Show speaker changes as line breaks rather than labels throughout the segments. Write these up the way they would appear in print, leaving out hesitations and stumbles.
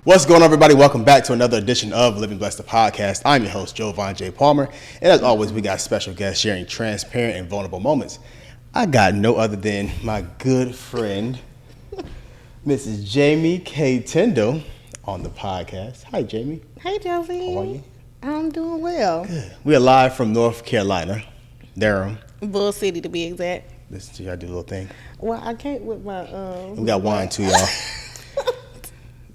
What's going on, everybody? Welcome back to another edition of Living Blessed the Podcast. I'm your host, Joevan J. Palmer, and as always, we got special guests sharing transparent and vulnerable moments. I got no other than my good friend, Mrs. Jamie K. Tindal, on the podcast. Hi, Jamie.
Hey, Joevan.
How are you?
I'm doing well.
Good. We are live from North Carolina, Durham.
Bull City, to be exact.
Listen to y'all do a little thing.
Well, I can't with my
We got wine too, y'all.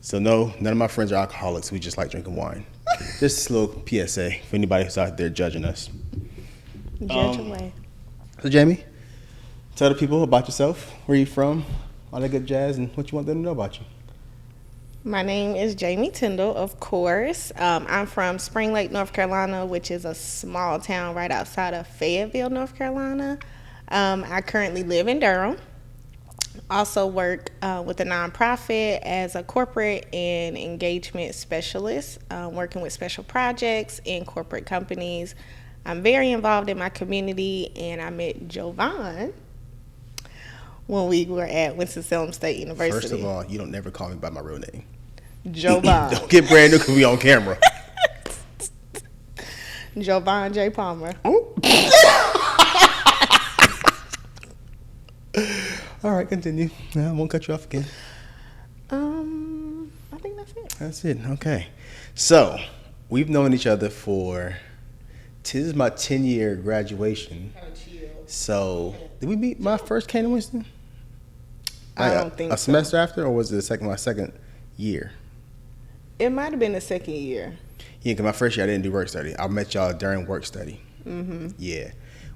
So no, none of my friends are alcoholics. We just like drinking wine. Just a little PSA for anybody who's out there judging us.
Judge away.
So Jamie, tell the people about yourself, where you from, all that good jazz, and what you want them to know about you.
My name is Jamie Tindal, of course. I'm from Spring Lake, North Carolina, which is a small town right outside of Fayetteville, North Carolina. I currently live in Durham. Also work with a nonprofit as a corporate and engagement specialist, working with special projects in corporate companies. I'm very involved in my community, and I met Joevan when we were at Winston State University.
First of all, you don't never call me by my real name.
Joevan.
Don't get brand new because we on camera.
Joevan J. Palmer.
All right, continue. I won't cut you off again.
I think that's it.
That's it. Okay. So, we've known each other for, this is my 10-year graduation. So, did we meet my first came to Winston?
I don't think
a semester after, or was it my second year?
It might have been the second year.
Yeah, because my first year I didn't do work study. I met y'all during work study.
Mm-hmm.
Yeah,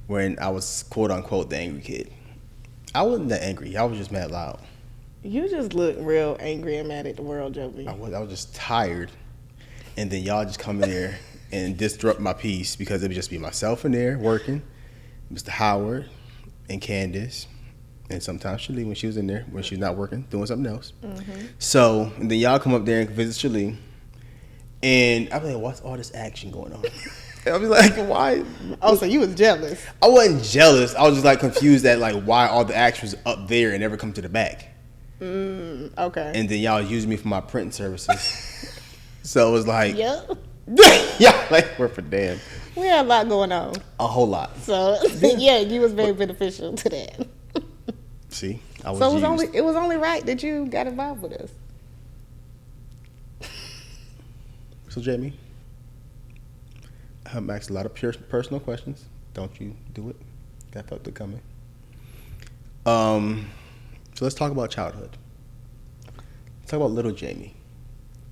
when I was quote unquote the angry kid. I wasn't that angry. I was just mad loud.
You just look real angry and mad at the world, Joevan.
I was just tired, and then y'all just come in there and disrupt my peace because it would just be myself in there working, Mr. Howard and Candace, and sometimes Shalee when she was in there when she was not working doing something else.
Mm-hmm.
So and then y'all come up there and visit Shalee, and I'm like, what's all this action going on? I was like, why?
Oh, so you was jealous?
I wasn't jealous. I was just like confused at like why all the action was up there and never come to the back.
Okay.
And then y'all used me for my printing services. So it was like,
Yep.
yeah, like we're for damn.
We had a lot going on.
A whole lot.
So yeah, you was very beneficial to that.
See, I was
So
used.
it was only right that you got involved with us.
So Jamie, I'm asking a lot of personal questions. Don't you do it? Got felt it coming. So let's talk about childhood. Let's talk about little Jamie.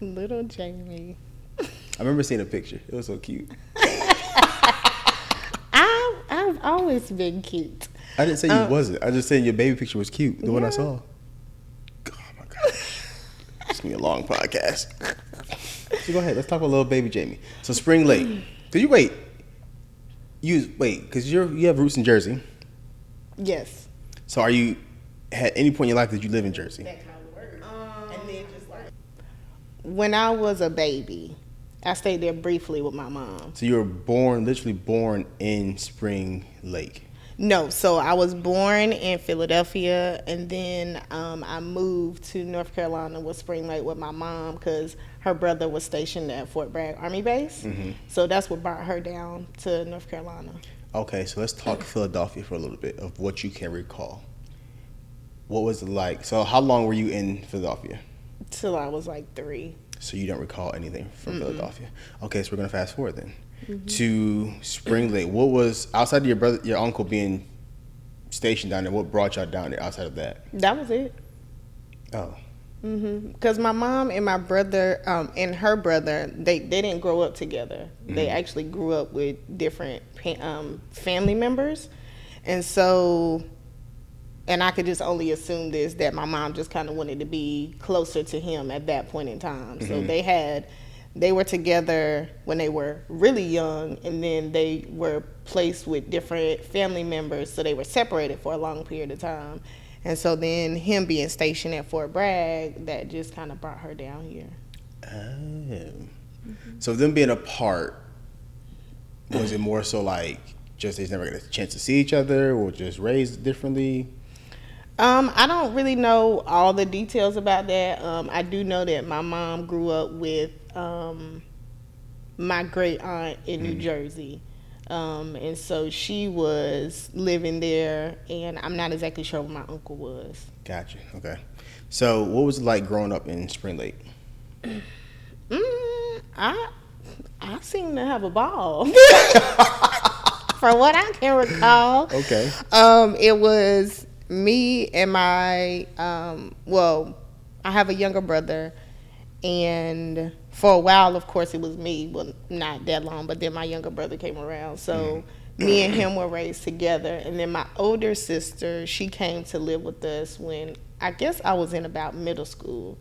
Little Jamie.
I remember seeing a picture. It was so cute.
I've always been cute.
I didn't say you wasn't. I just said your baby picture was cute. The one I saw. Oh my God. It's gonna be a long podcast. So go ahead. Let's talk about little baby Jamie. So Spring Lake. Did you wait? Because you have roots in Jersey.
Yes.
So are you at any point in your life did you live in Jersey?
And then just like when I was a baby, I stayed there briefly with my mom.
So you were literally born in Spring Lake.
No, so I was born in Philadelphia, and then I moved to North Carolina with Spring Lake with my mom because her brother was stationed at Fort Bragg Army Base. Mm-hmm. So that's what brought her down to North Carolina. Okay,
so let's talk Philadelphia for a little bit of what you can recall. What was it like? So how long were you in Philadelphia?
Till I was like 3.
So you don't recall anything from Philadelphia. Okay, so we're gonna fast forward then to Spring Lake. What was outside of your uncle being stationed down there? What brought y'all down there outside of that?
That was it.
Oh.
Because my mom and my brother and her brother, they didn't grow up together. They actually grew up with different family members, and so. And I could just only assume this, that my mom just kind of wanted to be closer to him at that point in time. So they were together when they were really young, and then they were placed with different family members, so they were separated for a long period of time. And so then him being stationed at Fort Bragg, that just kind of brought her down here.
So them being apart, was it more so like just they never got a chance to see each other or just raised differently?
I don't really know all the details about that. I do know that my mom grew up with my great aunt in New Jersey. And so she was living there, and I'm not exactly sure where my uncle was.
Gotcha. Okay. So what was it like growing up in Spring Lake?
I seem to have a ball. From what I can recall.
Okay.
It was me and my, I have a younger brother, and for a while, of course, it was me. Well, not that long, but then my younger brother came around. So me and him were raised together. And then my older sister, she came to live with us when I guess I was in about middle school.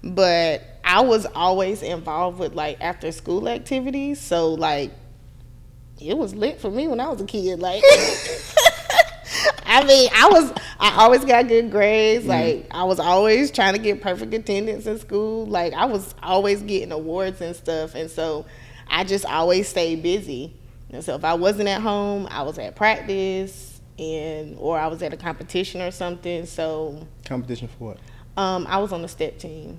But I was always involved with like after school activities. So like it was lit for me when I was a kid. Like I mean, I always got good grades. Like I was always trying to get perfect attendance in school. Like I was always getting awards and stuff. And so I just always stayed busy. And so if I wasn't at home, I was at practice or I was at a competition or something. So
Competition for what?
I was on the step team.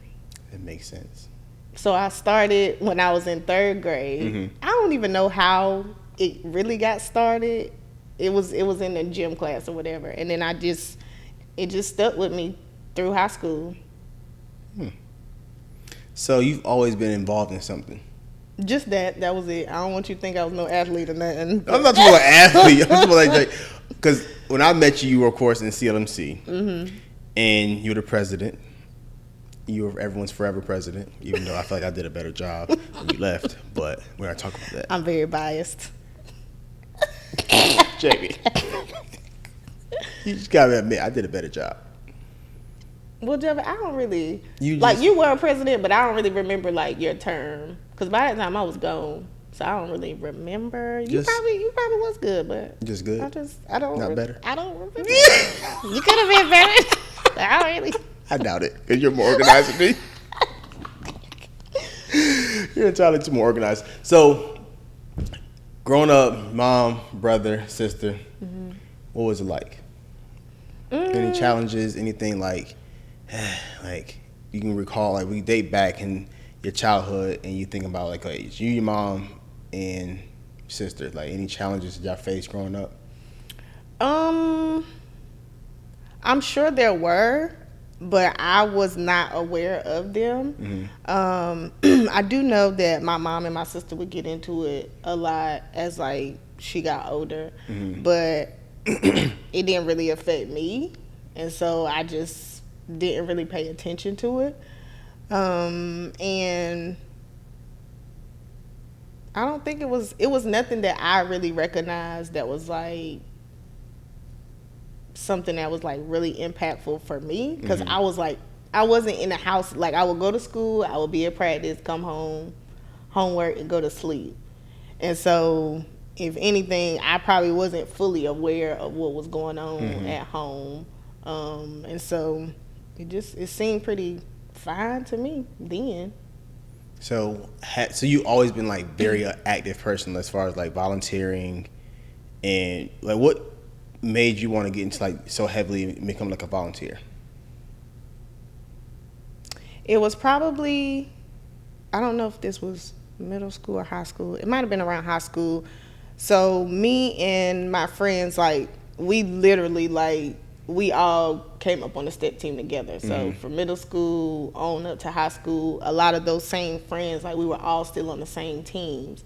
It makes sense.
So I started when I was in third grade. I don't even know how it really got started. It was in a gym class or whatever, and then it just stuck with me through high school.
So you've always been involved in something.
Just that was it. I don't want you to think I was no athlete or nothing.
I'm not talking about athlete. I'm talking about like, because when I met you, you were of course in CLMC, and you were the president. You were everyone's forever president, even though I feel like I did a better job when you left. But we're not talking about that.
I'm very biased.
Jamie, you just gotta admit I did a better job.
Well, Joevan, I don't really
You
were a president, but I don't really remember like your term because by that time I was gone, so I don't really remember. You probably was good, but
just good.
I don't
Not better.
I don't remember. You could have been better. I don't really.
I doubt it because you're more organized than me. You're entirely too more organized. So, growing up, mom, brother, sister, what was it like? Any challenges? Anything like you can recall? Like we date back in your childhood, and you think about like you, your mom, and sister. Like any challenges that y'all faced growing up?
I'm sure there were, but I was not aware of them. I do know that my mom and my sister would get into it a lot as like she got older, but it didn't really affect me, and so I just didn't really pay attention to it. And I don't think it was nothing that I really recognized that was like something that was like really impactful for me, because I was like, I wasn't in the house. Like I would go to school, I would be at practice, come home, homework, and go to sleep. And so if anything, I probably wasn't fully aware of what was going on at home. And so it seemed pretty fine to me then.
So you always been like very active person as far as like volunteering, and like what made you want to get into like so heavily and become like a volunteer?
It was probably, I don't know if this was middle school or high school. It might have been around high school. So me and my friends, like we literally like we all came up on the step team together. So from middle school on up to high school, a lot of those same friends, like we were all still on the same teams.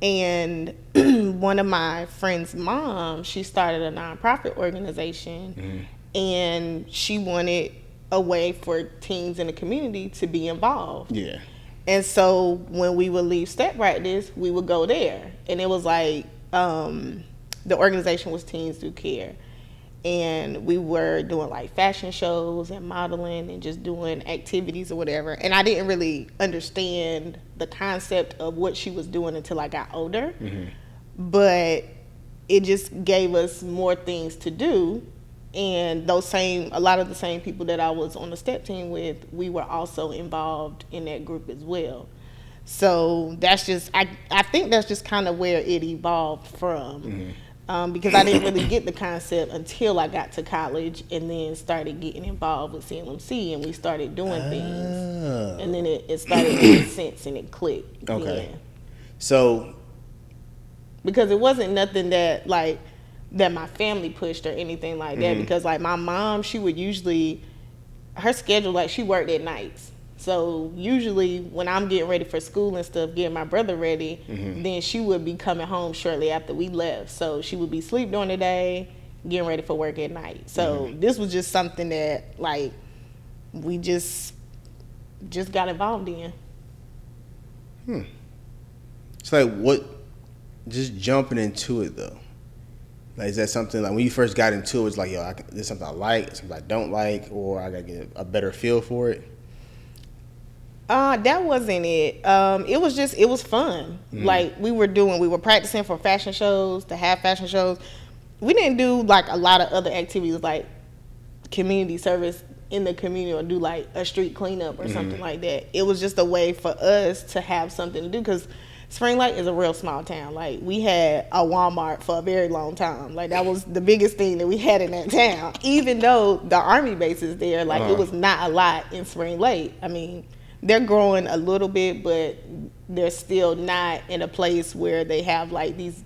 And one of my friend's mom, she started a nonprofit organization, and she wanted a way for teens in the community to be involved.
Yeah.
And so when we would leave step practice, we would go there. And it was like, the organization was Teens Do Care. And we were doing like fashion shows and modeling and just doing activities or whatever. And I didn't really understand the concept of what she was doing until I got older. But it just gave us more things to do. And a lot of the same people that I was on the step team with, we were also involved in that group as well. So that's just, I think that's just kind of where it evolved from. because I didn't really get the concept until I got to college and then started getting involved with CLMC and we started doing things. And then it started making sense and it clicked.
Okay.
Then.
So.
Because it wasn't nothing that like that my family pushed or anything like that. Because like my mom, she would usually, her schedule, like she worked at nights. So usually when I'm getting ready for school and stuff, getting my brother ready, then she would be coming home shortly after we left. So she would be asleep during the day, getting ready for work at night. So this was just something that like we just got involved in.
So like what, just jumping into it though. Like, is that something like when you first got into it, it's like, yo, this is something I like, something I don't like, or I gotta get a better feel for it?
That wasn't it. It was fun. Like we were practicing for fashion shows, to have fashion shows. We didn't do like a lot of other activities like community service in the community or do like a street cleanup or something like that. It was just a way for us to have something to do because Spring Lake is a real small town. Like we had a Walmart for a very long time. Like that was the biggest thing that we had in that town. Even though the Army base is there, like it was not a lot in Spring Lake. I mean, they're growing a little bit, but they're still not in a place where they have like these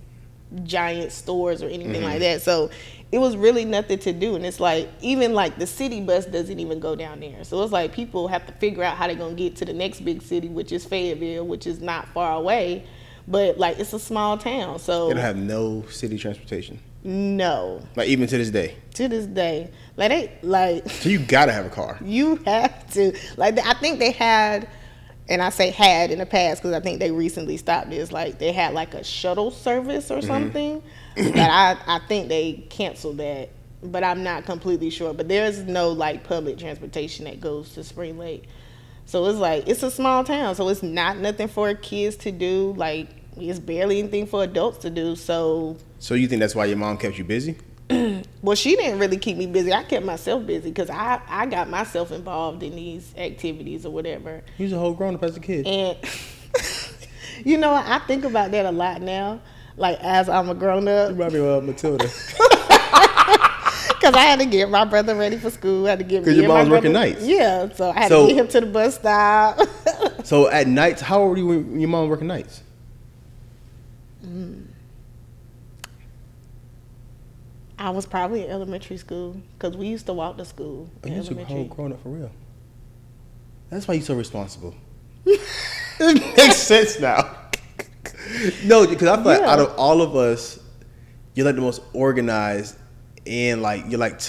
giant stores or anything like that. So it was really nothing to do. And it's like, even like the city bus doesn't even go down there. So it's like people have to figure out how they're going to get to the next big city, which is Fayetteville, which is not far away. But like, it's a small town. So
They don't have no city transportation.
No.
Like even to this day.
To this day.
So you gotta have a car.
You have to. Like I think they had, and I say had in the past because I think they recently stopped this. Like they had like a shuttle service or something. But I think they canceled that. But I'm not completely sure. But there's no like public transportation that goes to Spring Lake. So it's like, it's a small town. So it's not nothing for kids to do. Like it's barely anything for adults to do. So
you think that's why your mom kept you busy?
Well, she didn't really keep me busy. I kept myself busy because I got myself involved in these activities or whatever.
You was a whole grown up as a kid.
And you know, I think about that a lot now. Like as I'm a grown up.
You remind me of Matilda.
Because I had to get my brother ready for school. I had to get
because your mom's working nights.
Yeah, so I had to get him to the bus stop.
So at nights, how old were you when your mom working nights?
I was probably in elementary school because we used to walk to school.
Oh, you was a whole grown up for real. That's why you're so responsible. It makes sense now. No, because I feel like out of all of us, you're like the most organized and like you're like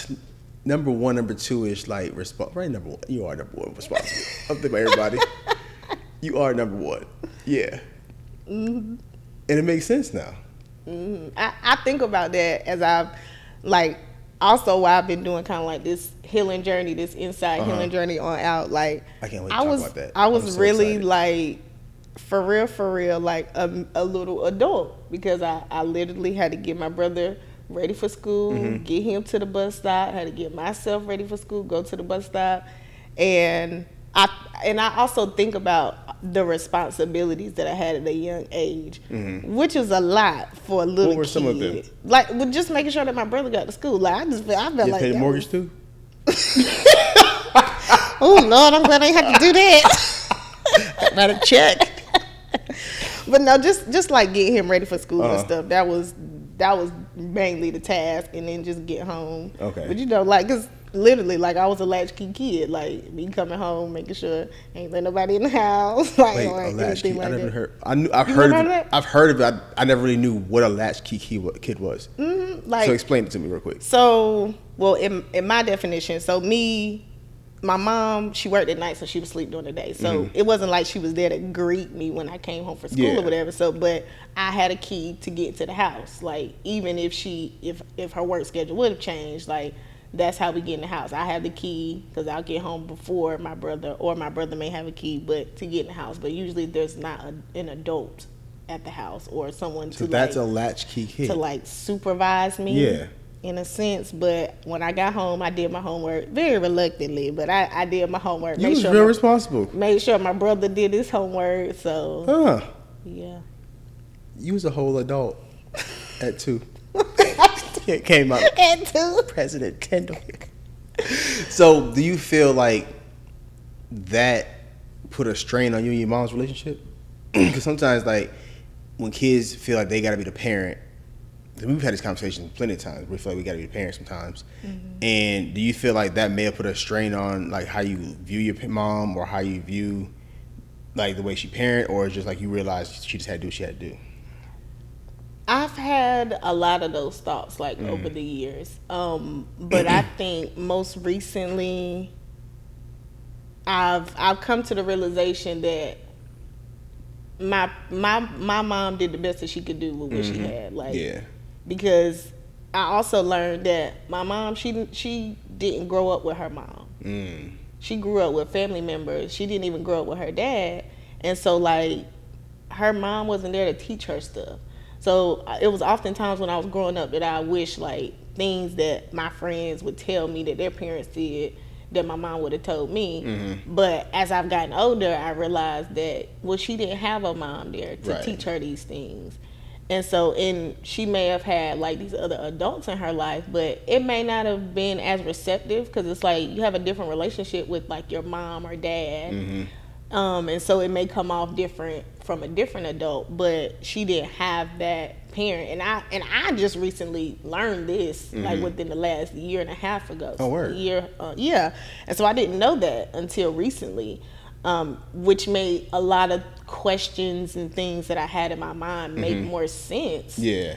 number one, number two ish like right number one. You are number one responsible. I'm thinking about everybody. You are number one. Yeah. And it makes sense now.
I think about that as I've like also while I've been doing kind of like this healing journey, this inside healing journey on out. Like
I can't wait to talk about that.
I was
so
really
excited.
like for real, like a little adult because I literally had to get my brother ready for school, get him to the bus stop, had to get myself ready for school, go to the bus stop, and I also think about the responsibilities that I had at a young age, which is a lot for a little kid.
What were some of them?
Like with just making sure that my brother got to school. Like I felt like
pay the mortgage too.
Oh Lord, I'm glad I ain't have to do that. Write a check. But no, just like getting him ready for school and stuff. That was mainly the task, and then just get home.
Okay.
But you know, like, cause literally, like, I was a latchkey kid. Like, me coming home, making sure ain't let nobody in the house. Like,
Wait,
or
a latchkey?
like
I never
that.
heard. I've heard of it. I never really knew what a latchkey kid was.
Like,
so explain it to me real quick.
So, well, in my definition, my mom, she worked at night, so she would sleep during the day. So it wasn't like she was there to greet me when I came home from school or whatever. So, but I had a key to get to the house. Like, even if her work schedule would have changed, like, that's how we get in the house. I have the key because I'll get home before my brother, or my brother may have a key, but to get in the house. But usually there's not an adult at the house or someone
So that's a latchkey kid.
to like supervise me.
Yeah.
In a sense, but when I got home, I did my homework very reluctantly, but I did my homework.
You was real responsible.
Made sure my brother did his homework, so
Huh.
yeah.
You was a whole adult at 2. It came out.
And 2.
President Tindal. So, do you feel like that put a strain on you and your mom's relationship? Because sometimes, like, when kids feel like they got to be the parent, we've had this conversation plenty of times. We feel like we got to be the parent sometimes. And do you feel like that may have put a strain on, like, how you view your mom or how you view, like, the way she parent, or just like you realized she just had to do what she had to do?
I've had a lot of those thoughts, like, over the years. But I think most recently, I've come to the realization that my mom did the best that she could do with what she had. Like, because I also learned that my mom, she didn't grow up with her mom. She grew up with family members. She didn't even grow up with her dad. And so, like, her mom wasn't there to teach her stuff. So it was oftentimes when I was growing up that I wish, like, things that my friends would tell me that their parents did that my mom would have told me. But as I've gotten older, I realized that, well, she didn't have a mom there to teach her these things. And so, she may have had, like, these other adults in her life, but it may not have been as receptive, because it's like you have a different relationship with, like, your mom or dad. And so it may come off different from a different adult, but she didn't have that parent. And I just recently learned this, like, within the last year and a half ago.
Oh, word.
Yeah. And so I didn't know that until recently, which made a lot of questions and things that I had in my mind make more sense.
Yeah.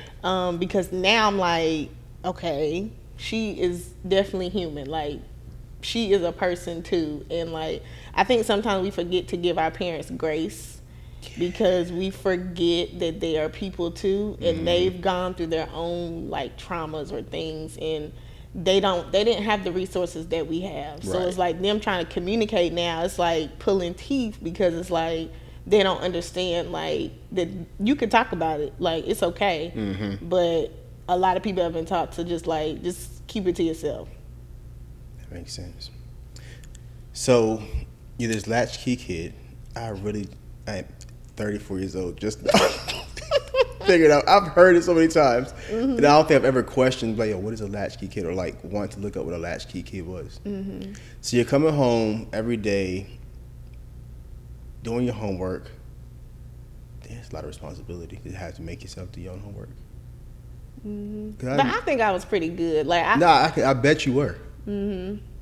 Because now I'm like, okay, she is definitely human. Like, she is a person too. And, like, I think sometimes we forget to give our parents grace, because we forget that they are people too, and they've gone through their own, like, traumas or things, and they didn't have the resources that we have. So it's like them trying to communicate now, it's like pulling teeth, because it's like they don't understand, like, that you can talk about it, like, it's okay. But a lot of people have been taught to just keep it to yourself.
That makes sense. So you're this latchkey kid. I'm 34 years old, just figured out. I've heard it so many times, and I don't think I've ever questioned, like, yo, what is a latchkey kid, or, like, want to look up what a latchkey kid was. So you're coming home every day, doing your homework. There's a lot of responsibility. You have to make yourself do your own homework.
But I think I was pretty good. Like,
I bet you were.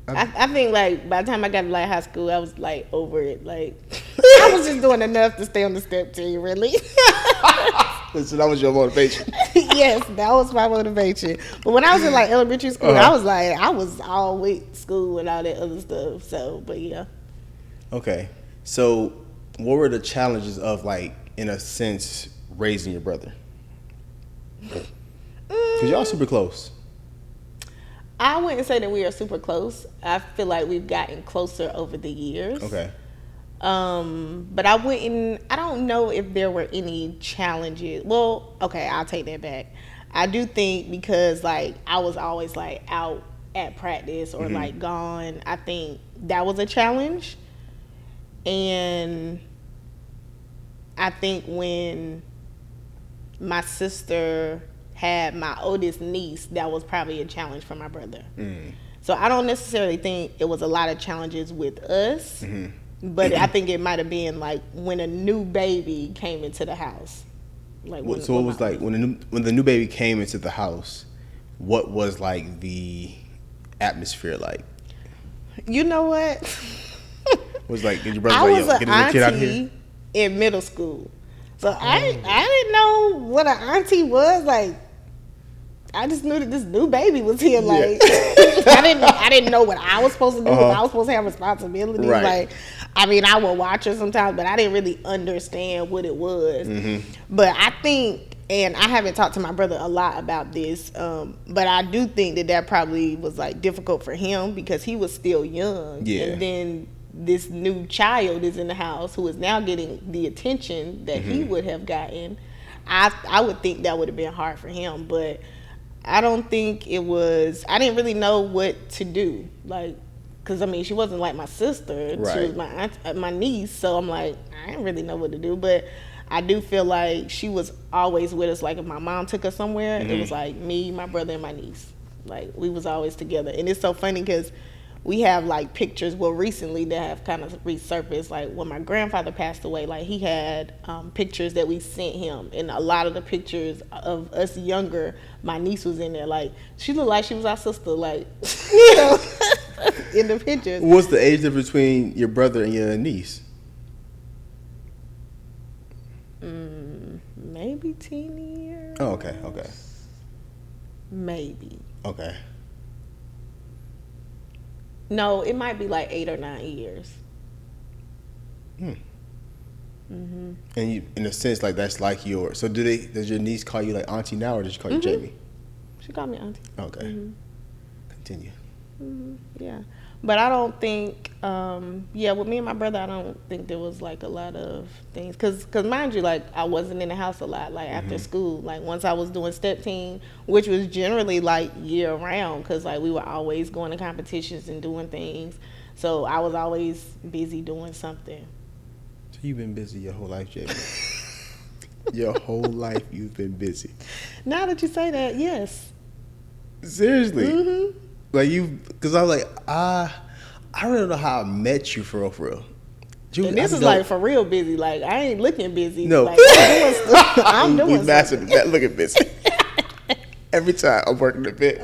I think, like, by the time I got to, like, high school, I was, like, over it. Like, I was just doing enough to stay on the step team, really.
So that was your motivation.
Yes, that was my motivation. But when I was in, like, elementary school, I was all with school and all that other stuff. So, but yeah. Okay.
So what were the challenges of, like, in a sense, raising your brother? Because y'all super close.
I wouldn't say that we are super close. I feel like we've gotten closer over the years.
Okay.
But I don't know if there were any challenges. Well, okay, I'll take that back. I do think, because, like, I was always, like, out at practice or like gone, I think that was a challenge. And I think when my sister had my oldest niece, that was probably a challenge for my brother. So I don't necessarily think it was a lot of challenges with us, but I think it might have been, like, when a new baby came into the house. Like, when
the new baby came into the house, what was, like, the atmosphere like?
You know what?
Was like, did your brother get a kid out of here?
In middle school. So I didn't know what an auntie was. Like, I just knew that this new baby was here. Like, I didn't know what I was supposed to do. I was supposed to have responsibilities.
Right.
Like, I mean, I would watch her sometimes, but I didn't really understand what it was. But I think, and I haven't talked to my brother a lot about this, but I do think that probably was, like, difficult for him, because he was still young.
Yeah.
And then this new child is in the house who is now getting the attention that he would have gotten. I would think that would have been hard for him, but I don't think it was. I didn't really know what to do, like, because, I mean, she wasn't like my sister. Right. She was my niece, so I'm like, I didn't really know what to do. But I do feel like she was always with us. Like if my mom took us somewhere, it was like me, my brother, and my niece. Like we was always together. And it's so funny because we have like pictures, well, recently that have kind of resurfaced. Like when my grandfather passed away, like he had pictures that we sent him, and a lot of the pictures of us younger, my niece was in there. Like she looked like she was our sister, like you know, in the pictures.
What's the age difference between your brother and your niece?
Maybe 10 years.
Oh, okay.
Maybe.
Okay.
No, it might be like 8 or 9 years.
And you, in a sense, like that's like your. So does your niece call you like auntie now, or does she call you Jamie?
She called me auntie.
Okay. Continue.
Yeah, but I don't think. With me and my brother, I don't think there was like a lot of things. Cause mind you, like I wasn't in the house a lot. Like after school, like once I was doing step team, which was generally like year round, cause like we were always going to competitions and doing things. So I was always busy doing something.
So you've been busy your whole life, Jamie. Your whole life you've been busy.
Now that you say that, yes.
Seriously. Like because I was like, I really don't know how I met you for real.
And this is like for real busy. Like I ain't looking busy.
No,
like, I'm doing stuff. I'm doing
we mastered that looking busy. Every time I'm working the bit,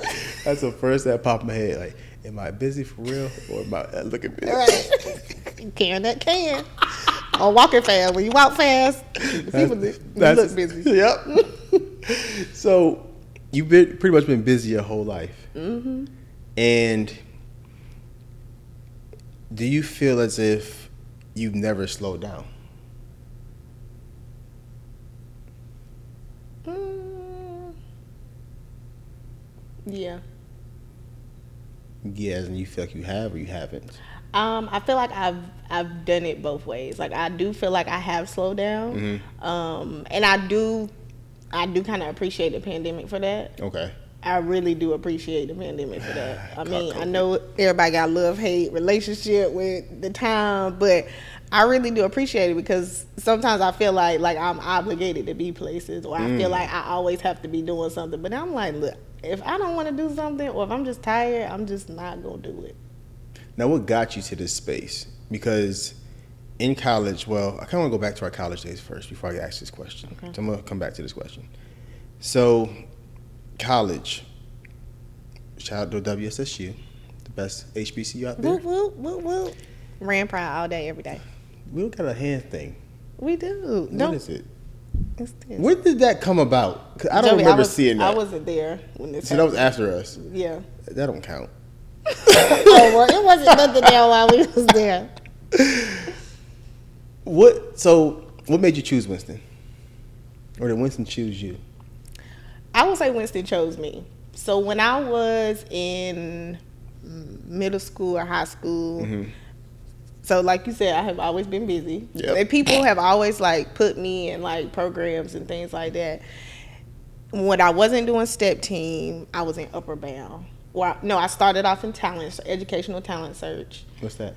that's the first that popped in my head. Like, am I busy for real, or am I looking busy?
Right. Can that can. Or walking fast. When you walk fast, people you look busy.
Yep. So you've been pretty much been busy your whole life. And do you feel as if you've never slowed down?
Yeah.
Yes, and you feel like you have or you haven't?
I feel like I've done it both ways. Like I do feel like I have slowed down. And I do kind of appreciate the pandemic for that.
Okay.
I really do appreciate the pandemic for that. I mean, I know everybody got love-hate relationship with the time, but I really do appreciate it because sometimes I feel like I'm obligated to be places, or I feel like I always have to be doing something. But I'm like, look, if I don't want to do something, or if I'm just tired, I'm just not going to do it.
Now, what got you to this space? Because in college, well, I kind of want to go back to our college days first before I ask this question. Okay. So I'm going to come back to this question. So, college, shout out to WSSU, the best HBCU out there.
Whoop, whoop, whoop. Ran proud all day, every day.
We don't got a hand thing.
We do.
What is it?
It's this.
When did that come about? 'Cause I don't remember seeing that.
I wasn't there when this
happened. That was after us.
Yeah.
That don't count.
Oh, well, it wasn't nothing there while we was there.
What made you choose Winston? Or did Winston choose you?
I would say Winston chose me. So when I was in middle school or high school, so like you said, I have always been busy.
Yep.
And people have always like put me in like programs and things like that. When I wasn't doing step team, I was in Upper Bound. I started off in educational talent search.
What's that?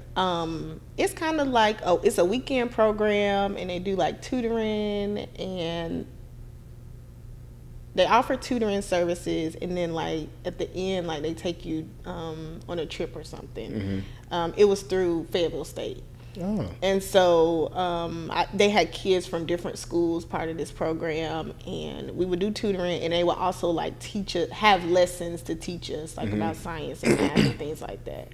It's kind of like it's a weekend program, and they do like tutoring, and they offer tutoring services, and then like at the end, like they take you on a trip or something. It was through Fayetteville State.
Oh.
And so they had kids from different schools part of this program, and we would do tutoring, and they would also like have lessons to teach us like about science and math and things like that.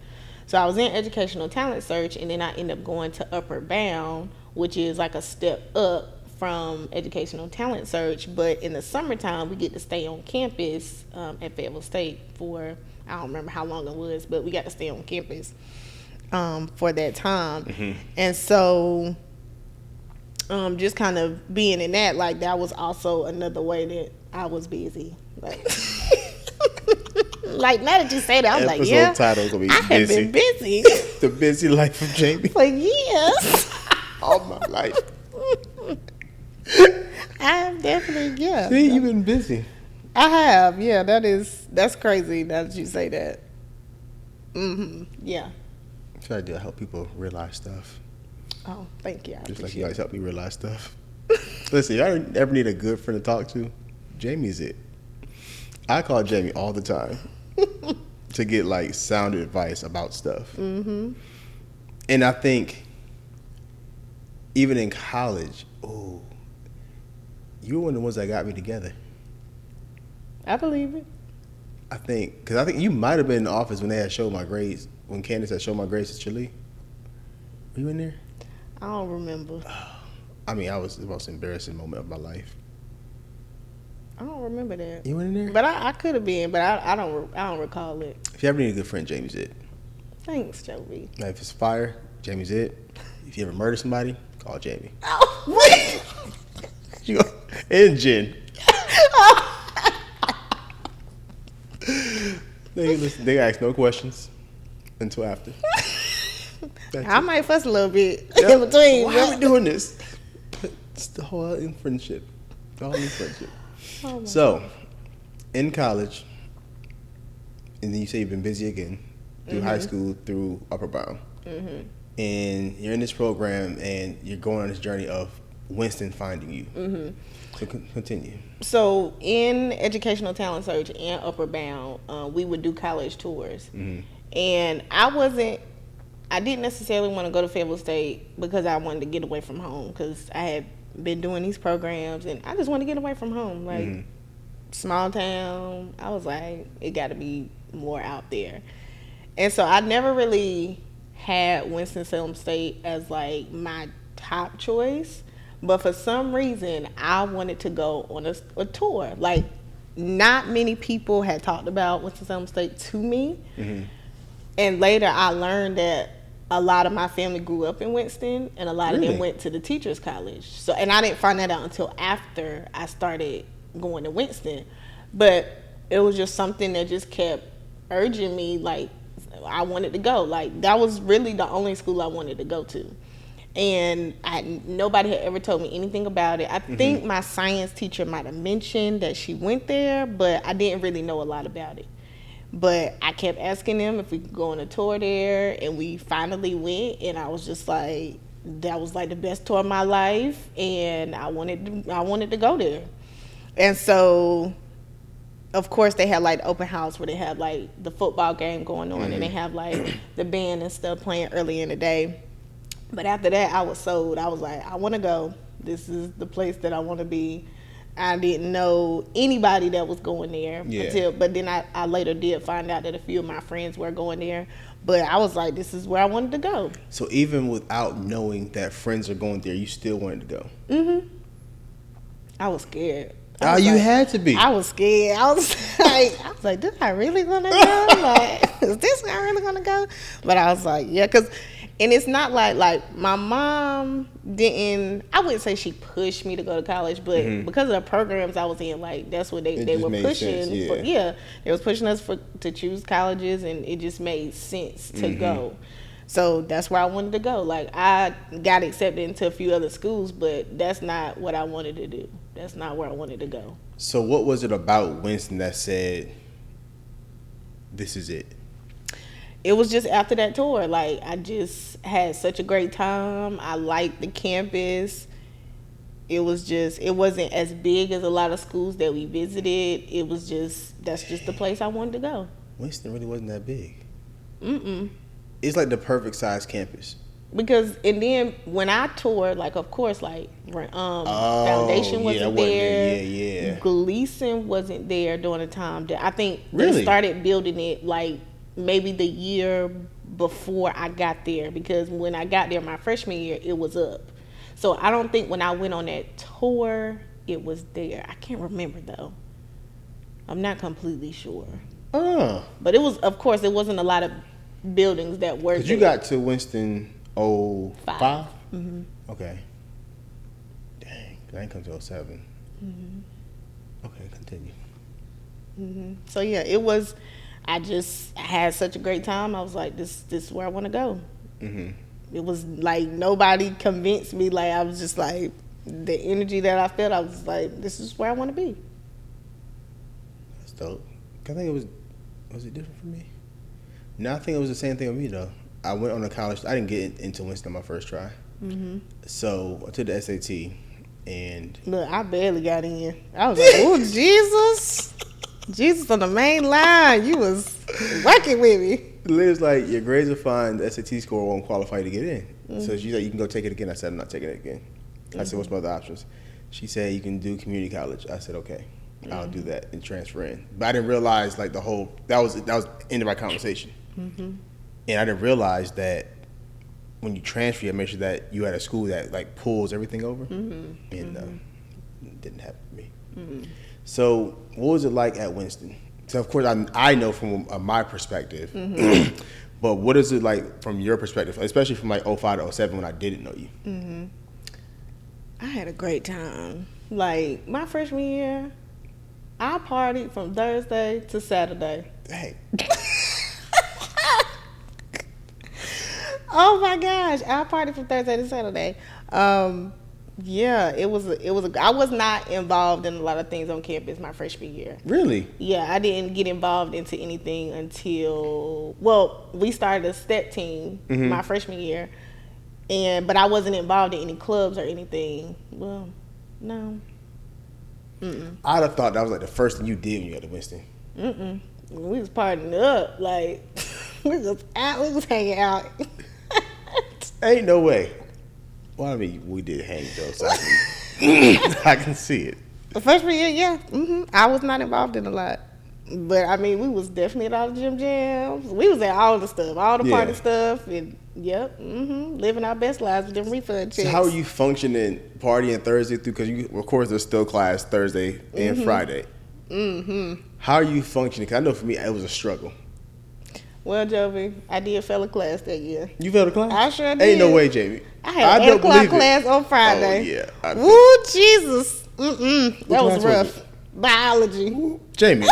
So I was in educational talent search, and then I ended up going to Upper Bound, which is like a step up from educational talent search. But in the summertime, we get to stay on campus at Fayetteville State for, I don't remember how long it was, but we got to stay on campus for that time. And so just kind of being in that, like that was also another way that I was busy. Like now that you say that, I'm like, yeah,
title gonna be
I have
busy.
been busy.
The busy life of Jamie.
For years.
All my life.
I've definitely, yeah.
See, you've been busy.
I have, yeah. That's crazy now that you say that. Yeah.
Try to help people realize stuff.
Oh, thank you. I
Just like
appreciate
you always
it.
help me realize stuff. Listen, if I ever need a good friend to talk to, Jamie's it. I call Jamie all the time to get like sound advice about stuff. Mm-hmm. And I think even in college, you were one of the ones that got me together.
I believe it.
I think you might have been in the office when they had showed my grades. When Candace had showed my grades to Chile. Were you in there?
I don't remember.
I mean, I was the most embarrassing moment of my life.
I don't remember that.
You went in there?
But I could have been, but I don't recall it.
If you ever need a good friend, Jamie's it.
Thanks, Joey.
Now, if it's fire, Jamie's it. If you ever murder somebody, call Jamie.
Oh, what?
And Jen. They ask no questions until after.
I might fuss a little bit in between.
Why are we doing this? It's the whole in friendship. So, in college, and then you say you've been busy again through high school, through Upper Bound. Mm-hmm. And you're in this program and you're going on this journey of Winston finding you. Mm-hmm. So continue.
So in Educational Talent Search and Upper Bound, we would do college tours. Mm-hmm. And I didn't necessarily want to go to Fayetteville State because I wanted to get away from home because I had been doing these programs and I just wanted to get away from home. Like, small town, I was like, it got to be more out there. And so I never really had Winston-Salem State as like my top choice. But for some reason, I wanted to go on a tour. Like, not many people had talked about Winston-Salem State to me. Mm-hmm. And later, I learned that a lot of my family grew up in Winston, and a lot of them went to the Teachers College. So, and I didn't find that out until after I started going to Winston. But it was just something that just kept urging me, like, I wanted to go. Like, that was really the only school I wanted to go to. And nobody had ever told me anything about it. I think my science teacher might have mentioned that she went there, but I didn't really know a lot about it. But I kept asking them if we could go on a tour there, and we finally went, and I was just like, that was like the best tour of my life, and I wanted to go there. And so, of course, they had like the open house where they had like the football game going on, and they have like the band and stuff playing early in the day. But after that, I was sold. I was like, I want to go. This is the place that I want to be. I didn't know anybody that was going there but then I later did find out that a few of my friends were going there. But I was like, this is where I wanted to go.
So even without knowing that friends are going there, you still wanted to go?
Mm-hmm. I was scared.
You had to be.
I was scared. I was like, did I really want to go? Like, is this where I really want to go? But I was like, yeah, and it's not like my mom didn't, I wouldn't say she pushed me to go to college, but because of the programs I was in, like, that's what they were pushing. They was pushing us to choose colleges, and it just made sense to go. So that's where I wanted to go. Like, I got accepted into a few other schools, but that's not what I wanted to do. That's not where I wanted to go.
So what was it about Winston that said, this is it?
It was just after that tour. Like, I just had such a great time. I liked the campus. It wasn't as big as a lot of schools that we visited. It was that's just the place I wanted to go.
Winston really wasn't that big. It's like the perfect size campus.
Because, and then when I toured, like, of course, like, Foundation wasn't there.
Yeah.
Gleason wasn't there during the time that I think they started building it, like, maybe the year before I got there, because when I got there my freshman year, it was up. So I don't think when I went on that tour, it was there. I can't remember, though. I'm not completely sure. But it was, of course, it wasn't a lot of buildings that were there.
Because you got to Winston 05? Okay. Dang, I ain't come to 07. Okay, continue.
So yeah, it was, I had such a great time. I was like, this is where I want to go. It was like nobody convinced me. Like, I was just like, the energy that I felt, I was like, this is where I want to be.
That's dope. I think was it different for me? No, I think it was the same thing with me, though. I went on a college, I didn't get into Winston on my first try. So I took the SAT, And
look, I barely got in. I was like, oh, Jesus on the main line. You was working with me.
Liv's like, your grades are fine. The SAT score won't qualify you to get in. So she's like, you can go take it again. I said, I'm not taking it again. I said, what's my other options? She said, you can do community college. I said, okay, I'll do that and transfer in. But I didn't realize like that was end of our conversation. And I didn't realize that when you transfer, you make sure that you at a school that like pulls everything over. And it didn't happen for me. So what was it like at Winston? So of course I know from my perspective, but what is it like from your perspective, especially from like 05 to 07 when I didn't know you?
I had a great time. Like my freshman year, I partied from Thursday to Saturday.
Dang.
Oh my gosh, I partied from Thursday to Saturday. Yeah, it was. I was not involved in a lot of things on campus my freshman year.
Really?
Yeah, I didn't get involved into anything until we started a step team my freshman year, but I wasn't involved in any clubs or anything. Well, no.
I'd have thought that was like the first thing you did when you got to Winston.
We was partying up, like we was hanging out.
Ain't no way. Well, I mean, we did hang though, so I can see it.
The freshman year, yeah. I was not involved in a lot. But, I mean, we was definitely at all the gym jams. We was at all the stuff, all the party stuff. And, living our best lives with them refund checks.
So how are you functioning, partying Thursday through, because of course there's still class Thursday and Friday. How are you functioning? Because I know for me, it was a struggle.
Well, Joevan, I did fail a class that year.
You failed a class?
I sure did.
Ain't no way, Jamie.
I had an 8 o'clock class on Friday.
Oh, yeah.
Woo, Jesus. That was rough. Biology.
Jamie,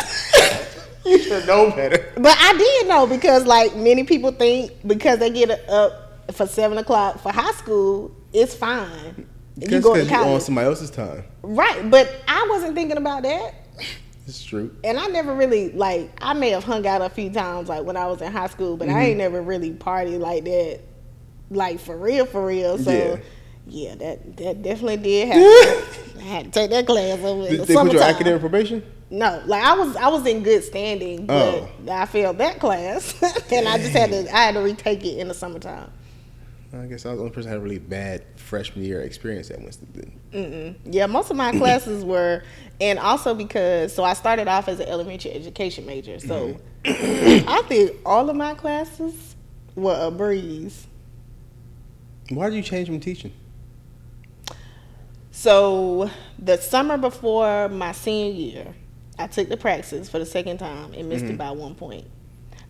you should know better.
But I did know because, like, many people think because they get up for 7 o'clock for high school, it's fine.
You go to college. You're on somebody else's time.
Right, but I wasn't thinking about that.
It's true.
And I never really, like, I may have hung out a few times, like, when I was in high school, but I ain't never really partied like that, like, for real. So, yeah, that definitely did happen. I had to take that class over in the
They put your academic probation?
No, like, I was in good standing, but I failed that class, and I had to retake it in the summertime.
I guess I was the only person who had a really bad freshman year experience at Winston.
Yeah, most of my classes were, and also because, I started off as an elementary education major, so I think all of my classes were a breeze.
Why did you change from teaching?
So the summer before my senior year, I took the praxis for the second time and missed it by 1 point.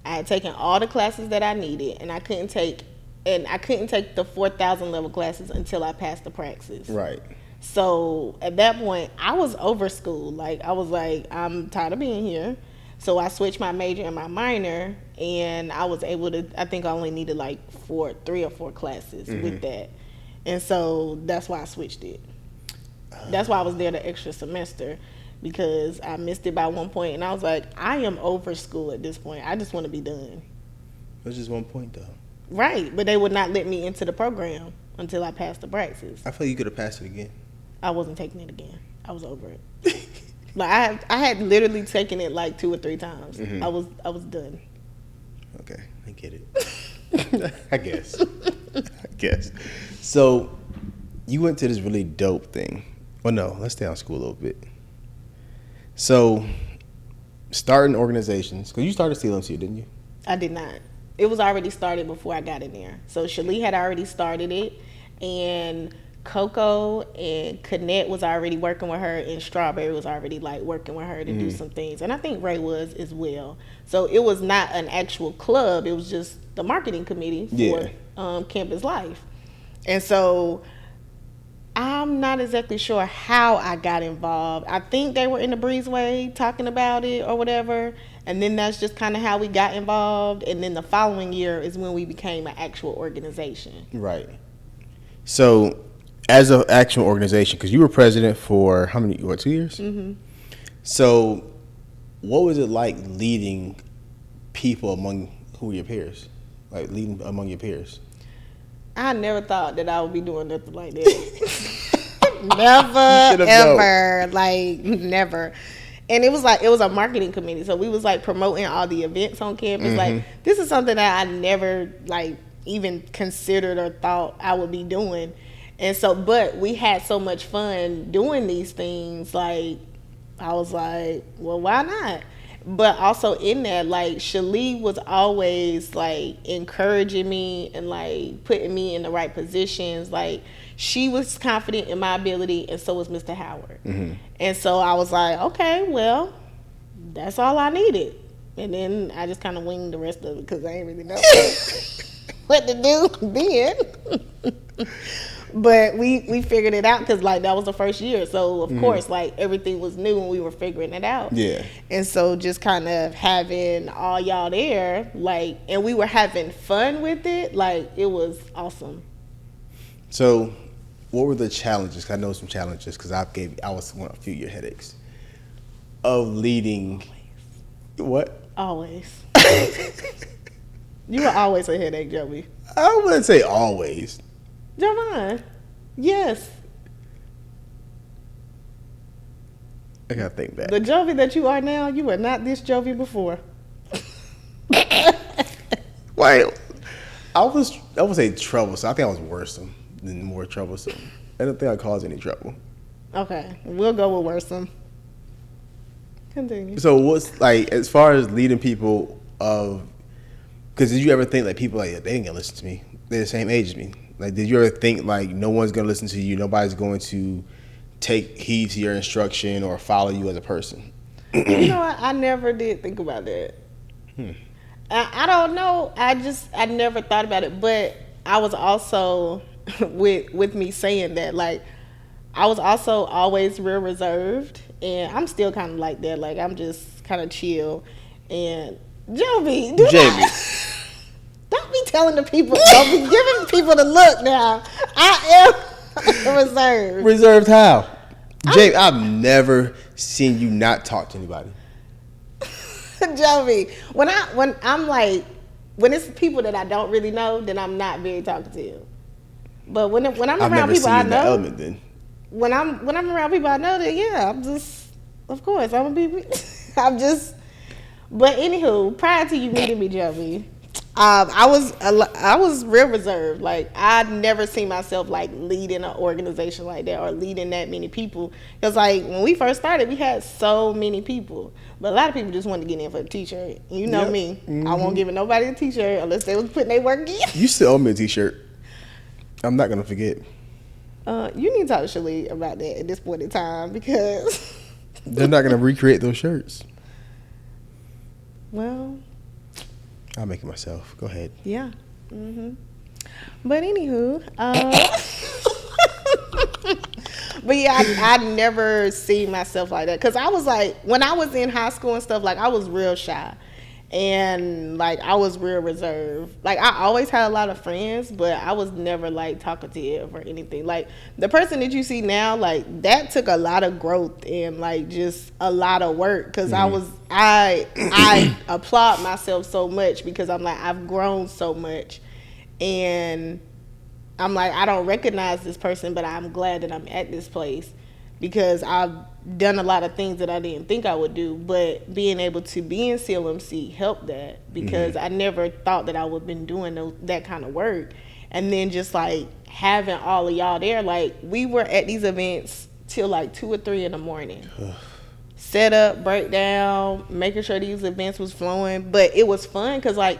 I had taken all the classes that I needed, and I couldn't take the 4,000 level classes until I passed the praxis.
Right.
So at that point, I was over school. Like, I was like, I'm tired of being here. So I switched my major and my minor, and I was able to, I think I only needed like 3 or 4 classes with that. And so that's why I switched it. That's why I was there the extra semester, because I missed it by 1 point, and I was like, I am over school at this point. I just want to be done.
It was just 1 point though.
Right, but they would not let me into the program until I passed the praxis.
I feel like you could have passed it again.
I wasn't taking it again. I was over it. Like I had literally taken it like 2 or 3 times. I was done.
Okay, I get it. I guess. So you went to this really dope thing. Well, no, let's stay on school a little bit. So starting organizations, because you started CLMC, didn't you?
I did not. It was already started before I got in there. So Shalee had already started it, and Coco and Connect was already working with her, and Strawberry was already like working with her to do some things. And I think Ray was as well. So it was not an actual club. It was just the marketing committee for Campus Life. And so I'm not exactly sure how I got involved. I think they were in the breezeway talking about it or whatever. And then that's just kind of how we got involved. And then the following year is when we became an actual organization.
Right. So as an actual organization, because you were president for how many, 2 years? So what was it like leading people among who were your peers? Like leading among your peers?
I never thought that I would be doing nothing like that. Never, ever. Known. Like, never. And it was a marketing committee. So we was like promoting all the events on campus. Like, this is something that I never like even considered or thought I would be doing. And so, but we had so much fun doing these things. Like, I was like, well, why not? But also in that, like, Shalee was always like encouraging me and like putting me in the right positions. Like, she was confident in my ability, and so was Mr. Howard. And so I was like, okay, well, that's all I needed. And then I just kind of winged the rest of it because I ain't really know what to do then. But we figured it out because, like, that was the first year. So, of course, like, everything was new and we were figuring it out. Yeah. And so just kind of having all y'all there, like, and we were having fun with it. Like, it was awesome.
So, what were the challenges? 'Cause I know some challenges because I was one of a few year headaches of leading.
Always.
What?
Always. You were always a headache, Joey.
I wouldn't say always.
Joevan, yes.
I gotta think back.
The Jovi that you are now, you were not this Jovi before.
Wait, I would say troublesome. I think I was worse than more troublesome. I don't think I caused any trouble.
Okay, we'll go with worrisome. Continue.
So what's like as far as leading people because did you ever think like people like they ain't gonna listen to me? They're the same age as me. Like, did you ever think like no one's gonna listen to you? Nobody's going to take heed to your instruction or follow you as a person?
You know, I never did think about that. I don't know. I never thought about it. But I was also with me saying that, like, I was also always real reserved, and I'm still kind of like that. Like, I'm just kind of chill. And Jamie. Don't be telling the people. Don't be giving people the look now. I am reserved.
Reserved how? Jamie, I've never seen you not talk to anybody.
Joey, when I'm like, when it's people that I don't really know, then I'm not very talkative. But when I'm around people I know, element, then. When I'm around people I know, then yeah, I'm just, of course, I'm gonna be. I'm just. But anywho, prior to you meeting me, Joey, I was real reserved. Like, I'd never seen myself like leading an organization like that or leading that many people. Because like when we first started, we had so many people, but a lot of people just wanted to get in for a t-shirt. You know me, I won't give nobody a t-shirt unless they was putting their work in.
You still owe me a t-shirt. I'm not gonna forget.
You need to talk to Shalee about that at this point in time because
they're not gonna recreate those shirts.
Well,
I'll make it myself. Go ahead.
Yeah. But anywho, but yeah, I'd never seen myself like that. Because I was like, when I was in high school and stuff, like, I was real shy. And, like, I was real reserved. Like, I always had a lot of friends, but I was never, like, talkative or anything. Like, the person that you see now, like, that took a lot of growth and, like, just a lot of work. Because I applaud myself so much because I'm like, I've grown so much. And I'm like, I don't recognize this person, but I'm glad that I'm at this place because I've done a lot of things that I didn't think I would do, but being able to be in CLMC helped that because I never thought that I would have been doing that kind of work. And then just like having all of y'all there, like we were at these events till like 2 or 3 in the morning. Set up, breakdown, making sure these events was flowing. But it was fun because like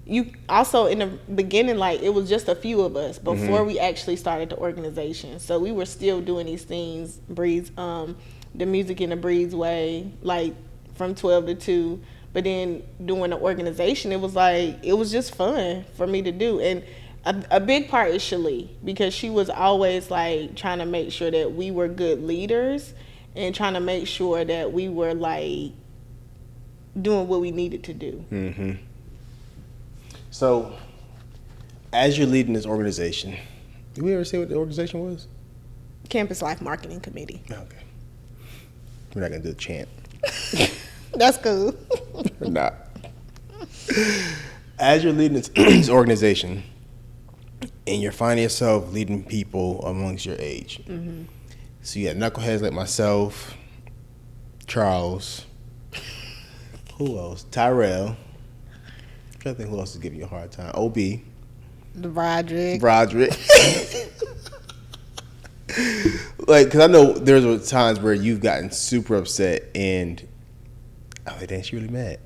you also in the beginning, like it was just a few of us before we actually started the organization. So we were still doing these things, the music in the Breeze way, like from 12 to 2. But then doing the organization, it was like, it was just fun for me to do. And a big part is Shalee because she was always like trying to make sure that we were good leaders and trying to make sure that we were like doing what we needed to do.
So, as you're leading this organization, did we ever say what the organization was?
Campus Life Marketing Committee.
Okay. We're not going to do the chant.
That's cool.
We're not. As you're leading this organization and you're finding yourself leading people amongst your age, So you got knuckleheads like myself, Charles. Who else? Tyrell. I'm trying to think who else is giving you a hard time. OB.
Broderick.
Like, because I know there's times where you've gotten super upset and, oh, dang, she really mad.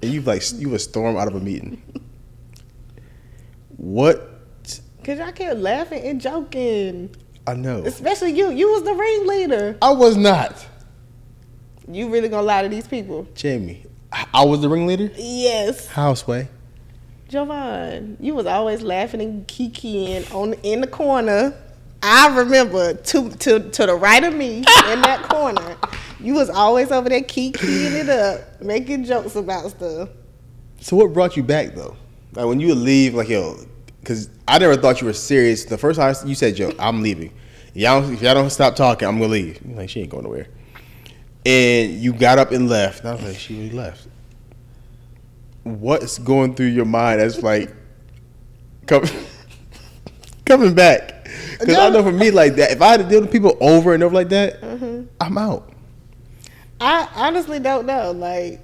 And you would storm out of a meeting. What?
Because y'all kept laughing and joking.
I know.
Especially you. You was the ringleader.
I was not.
You really gonna lie to these people?
Jamie, I was the ringleader?
Yes.
How, Sway?
Joevan, you was always laughing and kikiing in the corner. I remember to the right of me in that corner, you was always over there kikiing it up, making jokes about stuff.
So what brought you back though? Like when you would leave, like because I never thought you were serious. The first time you said, "Joe, I'm leaving. If y'all don't stop talking, I'm gonna leave." You're like, she ain't going nowhere. And you got up and left. And I was like, she really left. What's going through your mind as like coming back? Because I know for me, like that, if I had to deal with people over and over like that, I'm out.
I honestly don't know. Like,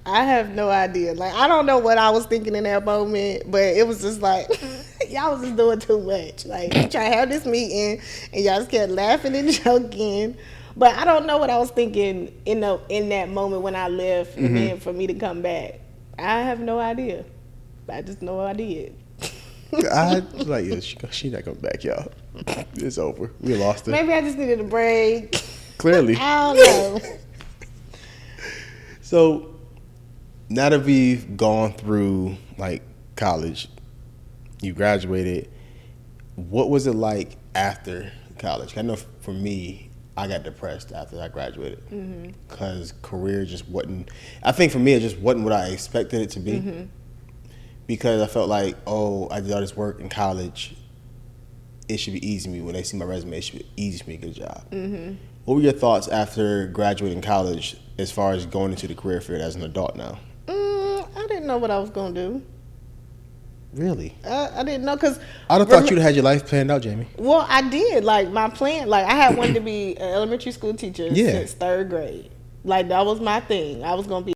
I have no idea. Like, I don't know what I was thinking in that moment, but it was just like, y'all was just doing too much. Like, trying to have this meeting, and y'all just kept laughing and joking. But I don't know what I was thinking in that moment when I left, and then for me to come back. I have no idea. I just know I did.
I was like, yeah, she not coming back, y'all. It's over. We lost her.
Maybe I just needed a break.
Clearly.
I don't know.
So now that we've gone through like college, you graduated, what was it like after college? I know for me, I got depressed after I graduated because career just wasn't, I think for me it just wasn't what I expected it to be. Because I felt like, oh, I did all this work in college, it should be easy for me. When they see my resume, it should be easy for me to get a job. What were your thoughts after graduating college as far as going into the career field as an adult now?
I didn't know what I was going to do.
Really?
I didn't know because...
I'd have thought you'd had your life planned out, Jamie.
Well, I did. Like, my plan, like, I had wanted to be an elementary school teacher since 3rd grade. Like, that was my thing. I was going to be...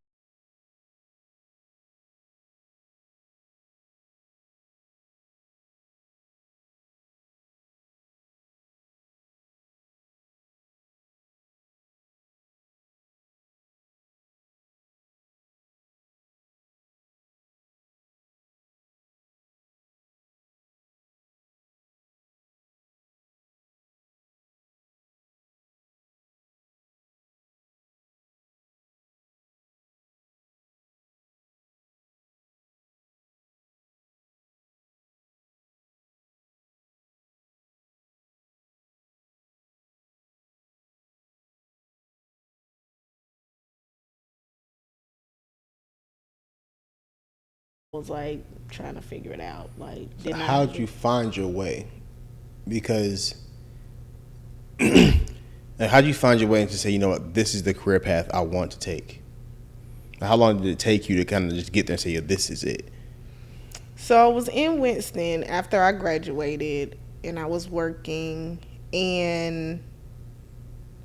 was like trying to figure it out. Like,
how did you find your way? Because like, how did you find your way to say, you know what, this is the career path I want to take? How long did it take you to kind of just get there and say, yeah, this is it?
So I was in Winston after I graduated, and I was working, and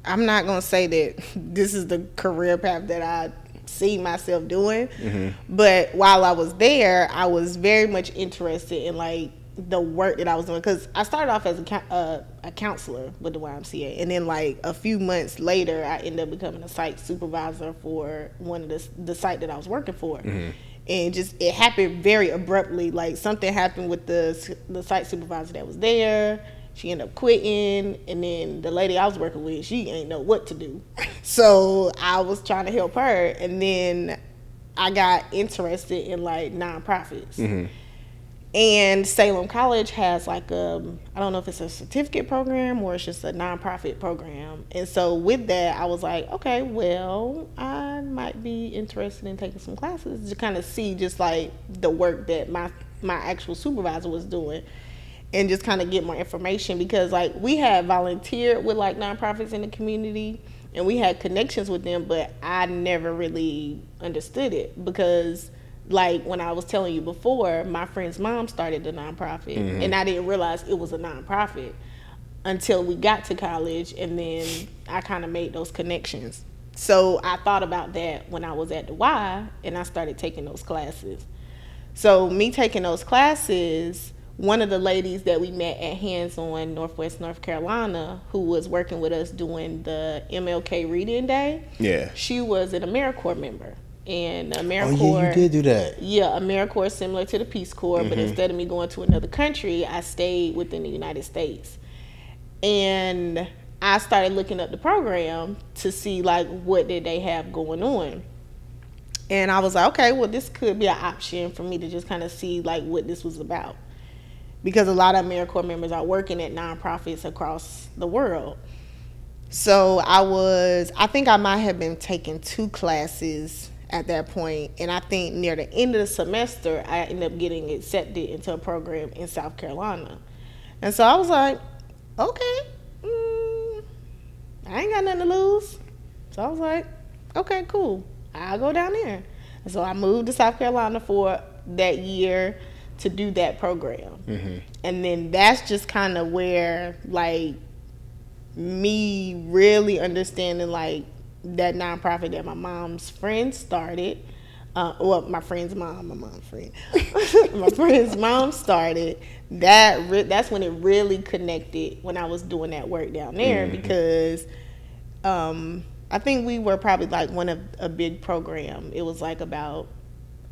I'm not gonna say that this is the career path that I see myself doing, but while I was there, I was very much interested in like the work that I was doing, because I started off as a counselor with the YMCA, and then like a few months later I ended up becoming a site supervisor for one of the site that I was working for. And just it happened very abruptly. Like, something happened with the site supervisor that was there. She ended up quitting, and then the lady I was working with, she ain't know what to do. So I was trying to help her, and then I got interested in like nonprofits. And Salem College has like I don't know if it's a certificate program or it's just a nonprofit program. And so with that, I was like, okay, well, I might be interested in taking some classes to kind of see just like the work that my actual supervisor was doing, and just kind of get more information, because like we had volunteered with like nonprofits in the community and we had connections with them, but I never really understood it, because like when I was telling you before, my friend's mom started the nonprofit, and I didn't realize it was a nonprofit until we got to college, and then I kind of made those connections. So I thought about that when I was at the Y, and I started taking those classes. So me taking those classes, one of the ladies that we met at Hands On Northwest North Carolina, who was working with us doing the MLK Reading Day, she was an AmeriCorps member. And AmeriCorps,
oh yeah, you did do that.
Yeah, AmeriCorps is similar to the Peace Corps, but instead of me going to another country, I stayed within the United States. And I started looking up the program to see like what did they have going on. And I was like, okay, well, this could be an option for me to just kind of see like what this was about, because a lot of AmeriCorps members are working at nonprofits across the world. So I think I might have been taking 2 classes at that point, and I think near the end of the semester, I ended up getting accepted into a program in South Carolina. And so I was like, okay, I ain't got nothing to lose. So I was like, okay, cool, I'll go down there. And so I moved to South Carolina for that year to do that program. And then that's just kind of where, like, me really understanding, like, that nonprofit that my mom's friend started, my friend's mom, my mom's friend, my friend's mom started, that's when it really connected when I was doing that work down there, because I think we were probably like one of a big program. It was like about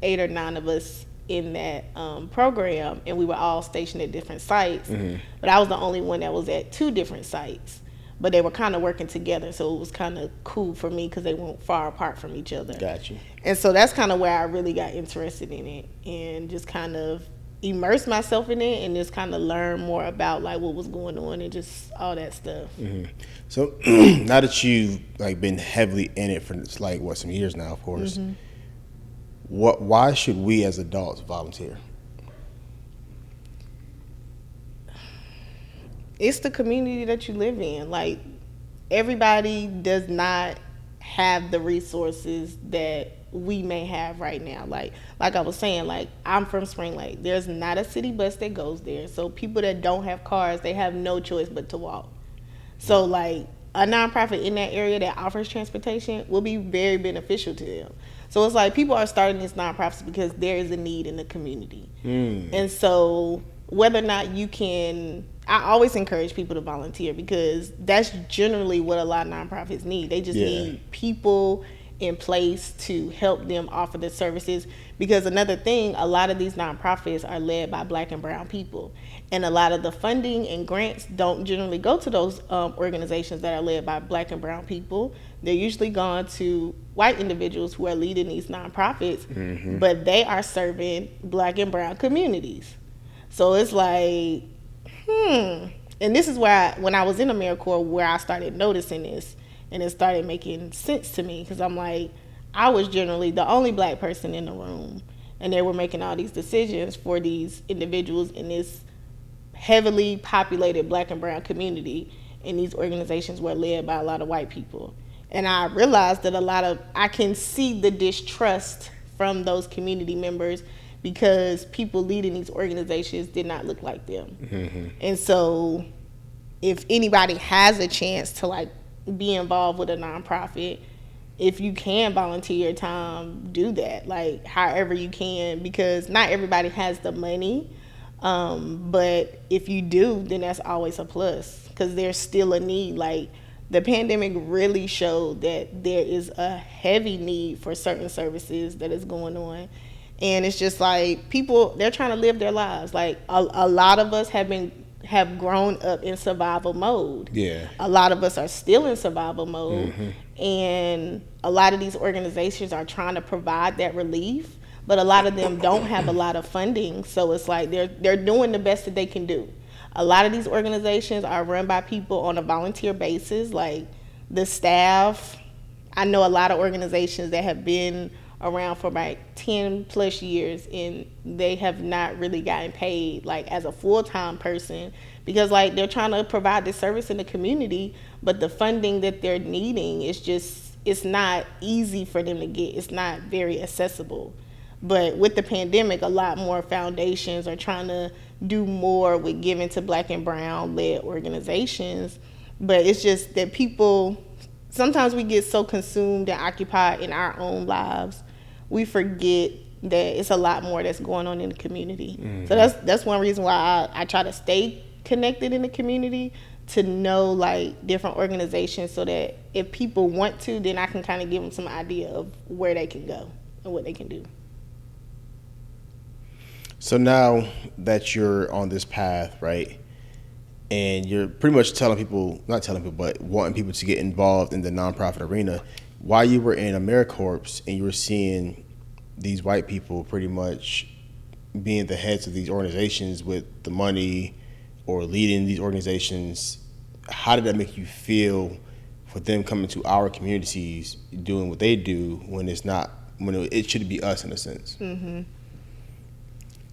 8 or 9 of us in that program, and we were all stationed at different sites, but I was the only one that was at 2 different sites. But they were kind of working together, so it was kind of cool for me because they weren't far apart from each other.
Gotcha.
And so that's kind of where I really got interested in it, and just kind of immerse myself in it, and just kind of learn more about like what was going on and just all that stuff.
So now that you've like been heavily in it for like some years now, of course, why should we as adults volunteer?
It's the community that you live in. Like, everybody does not have the resources that we may have right now. Like I was saying, like, I'm from Spring Lake. There's not a city bus that goes there. So people that don't have cars, they have no choice but to walk. So, like, a nonprofit in that area that offers transportation will be very beneficial to them. So it's like people are starting these nonprofits because there is a need in the community. And so whether or not you can, I always encourage people to volunteer, because that's generally what a lot of nonprofits need. They just need people in place to help them offer the services. Because another thing, a lot of these nonprofits are led by Black and brown people, and a lot of the funding and grants don't generally go to those organizations that are led by Black and brown people. They're usually gone to white individuals who are leading these nonprofits, but they are serving Black and brown communities. So it's like, and this is where when I was in AmeriCorps, where I started noticing this, and it started making sense to me, because I'm like, I was generally the only Black person in the room, and they were making all these decisions for these individuals in this heavily populated Black and brown community, and these organizations were led by a lot of white people. And I realized that I can see the distrust from those community members, because people leading these organizations did not look like them. And so if anybody has a chance to like be involved with a nonprofit, if you can volunteer your time, do that, like however you can, because not everybody has the money, but if you do, then that's always a plus, because there's still a need. Like, the pandemic really showed that there is a heavy need for certain services that is going on. And it's just like people, they're trying to live their lives. Like a lot of us have grown up in survival mode.
Yeah.
A lot of us are still in survival mode. And a lot of these organizations are trying to provide that relief, but a lot of them don't have a lot of funding. So it's like they're doing the best that they can do. A lot of these organizations are run by people on a volunteer basis. Like, the staff, I know a lot of organizations that have been around for about 10 plus years, and they have not really gotten paid like as a full-time person, because like they're trying to provide this service in the community, but the funding that they're needing is just, it's not easy for them to get. It's not very accessible. But with the pandemic, a lot more foundations are trying to do more with giving to Black and Brown led organizations. But it's just that people, sometimes we get so consumed and occupied in our own lives, we forget that it's a lot more that's going on in the community. Mm-hmm. So that's one reason why I try to stay connected in the community, to know like different organizations, so that if people want to, then I can kind of give them some idea of where they can go and what they can do.
So now that you're on this path, right, and you're pretty much telling people, not telling people, but wanting people to get involved in the nonprofit arena, while you were in AmeriCorps and you were seeing these white people pretty much being the heads of these organizations with the money or leading these organizations, how did that make you feel for them coming to our communities doing what they do when it's not, when it should be us in a sense? Mm-hmm.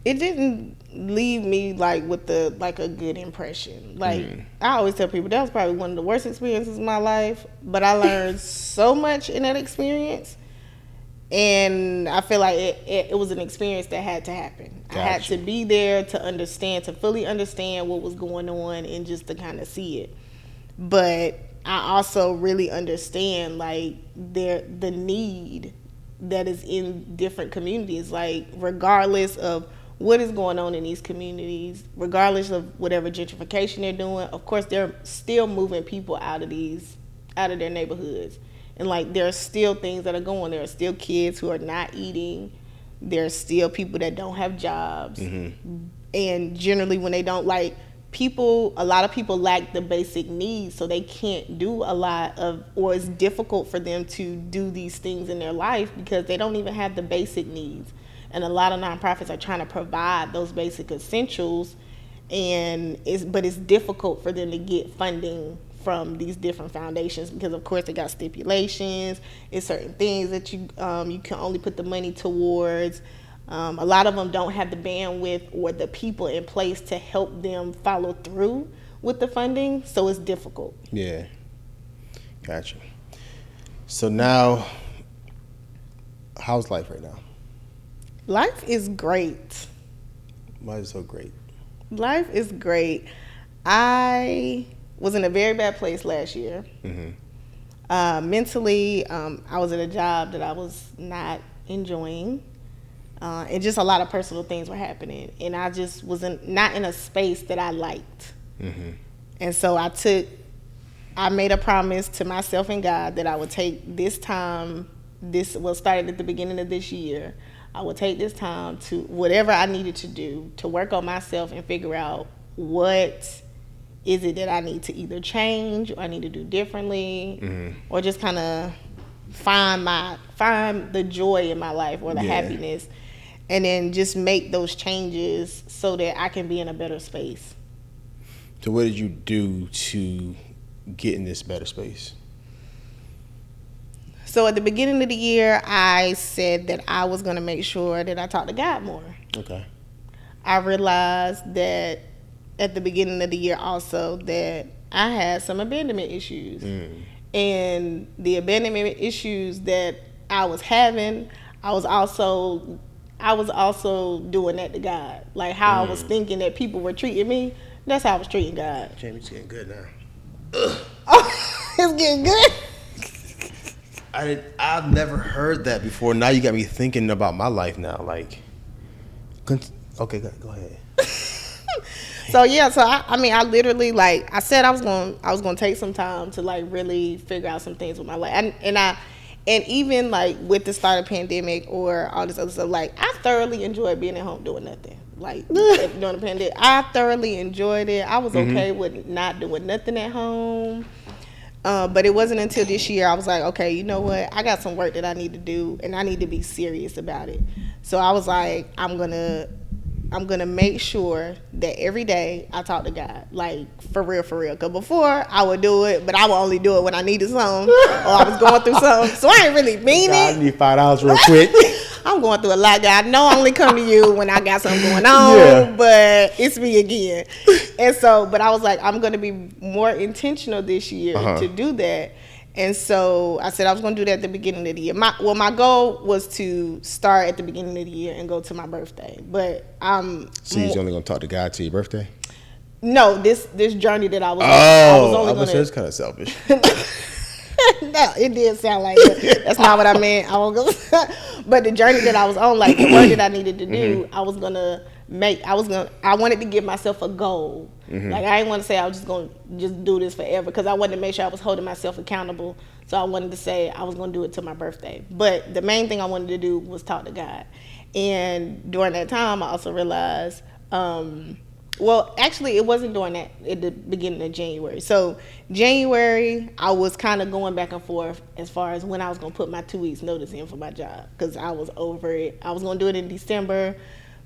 It didn't leave me like with a good impression. Like I always tell people, that was probably one of the worst experiences of my life, but I learned so much in that experience. And I feel like it was an experience that had to happen. Gotcha. I had to be there to understand, to fully understand what was going on, and just to kind of see it. But I also really understand like the need that is in different communities. Like regardless of what is going on in these communities, regardless of whatever gentrification they're doing, of course they're still moving people out of their neighborhoods. And like there are still things that are going. There are still kids who are not eating. There are still people that don't have jobs. Mm-hmm. And generally when they don't, like a lot of people lack the basic needs, so they can't do a lot of, or it's difficult for them to do these things in their life because they don't even have the basic needs. And a lot of nonprofits are trying to provide those basic essentials, but it's difficult for them to get funding from these different foundations because of course they got stipulations. It's certain things that you can only put the money towards. A lot of them don't have the bandwidth or the people in place to help them follow through with the funding, so it's difficult.
Yeah, gotcha. So now, how's life right now?
Life is great.
Why is it so great?
Life is great. I was in a very bad place last year. Mm-hmm. Mentally, I was at a job that I was not enjoying. And just a lot of personal things were happening. And I just was not in a space that I liked. Mm-hmm. And so I made a promise to myself and God that I would take this time, started at the beginning of this year, I would take this time to whatever I needed to do to work on myself and figure out what is it that I need to either change or I need to do differently, mm-hmm. or just kind of find the joy in my life or the happiness, and then just make those changes so that I can be in a better space.
So what did you do to get in this better space?
So at the beginning of the year, I said that I was going to make sure that I talked to God more. Okay. I realized that at the beginning of the year also that I had some abandonment issues. Mm. And the abandonment issues that I was having, I was also doing that to God. Like how I was thinking that people were treating me, that's how I was treating God.
Jamie's getting good now.
Oh, it's getting good?
I've never heard that before. Now you got me thinking about my life now. Like, okay, go ahead.
So I literally, like I said, I was going to take some time to like really figure out some things with my life, and even like with the start of pandemic or all this other stuff, like I thoroughly enjoyed being at home doing nothing. Like during the pandemic, I thoroughly enjoyed it. I was okay with not doing nothing at home. But it wasn't until this year I was like, okay, you know what? I got some work that I need to do, and I need to be serious about it. So I was like, I'm gonna make sure that every day I talk to God, like for real. Cause before I would do it, but I would only do it when I needed something or I was going through something. So I ain't really mean it.
I need $5 real quick.
I'm going through a lot, God. I know I only come to you when I got something going on, but it's me again. And so, but I was like, I'm gonna be more intentional this year to do that. And so I said I was going to do that at the beginning of the year. My goal was to start at the beginning of the year and go to my birthday. But
So you're only going to talk to God to your birthday?
No, this journey that I was
on.
I was
It's kind of selfish.
No, it did sound like that. That's not what I meant. But the journey that I was on, like the work that I needed to do, I wanted to give myself a goal. Like I didn't want to say I was just going to just do this forever, because I wanted to make sure I was holding myself accountable. So I wanted to say I was going to do it till my birthday. But the main thing I wanted to do was talk to God. And during that time, I also realized, well, actually, it wasn't during that, at the beginning of January. So January, I was kind of going back and forth as far as when I was going to put my 2 weeks notice in for my job, because I was over it. I was going to do it in December,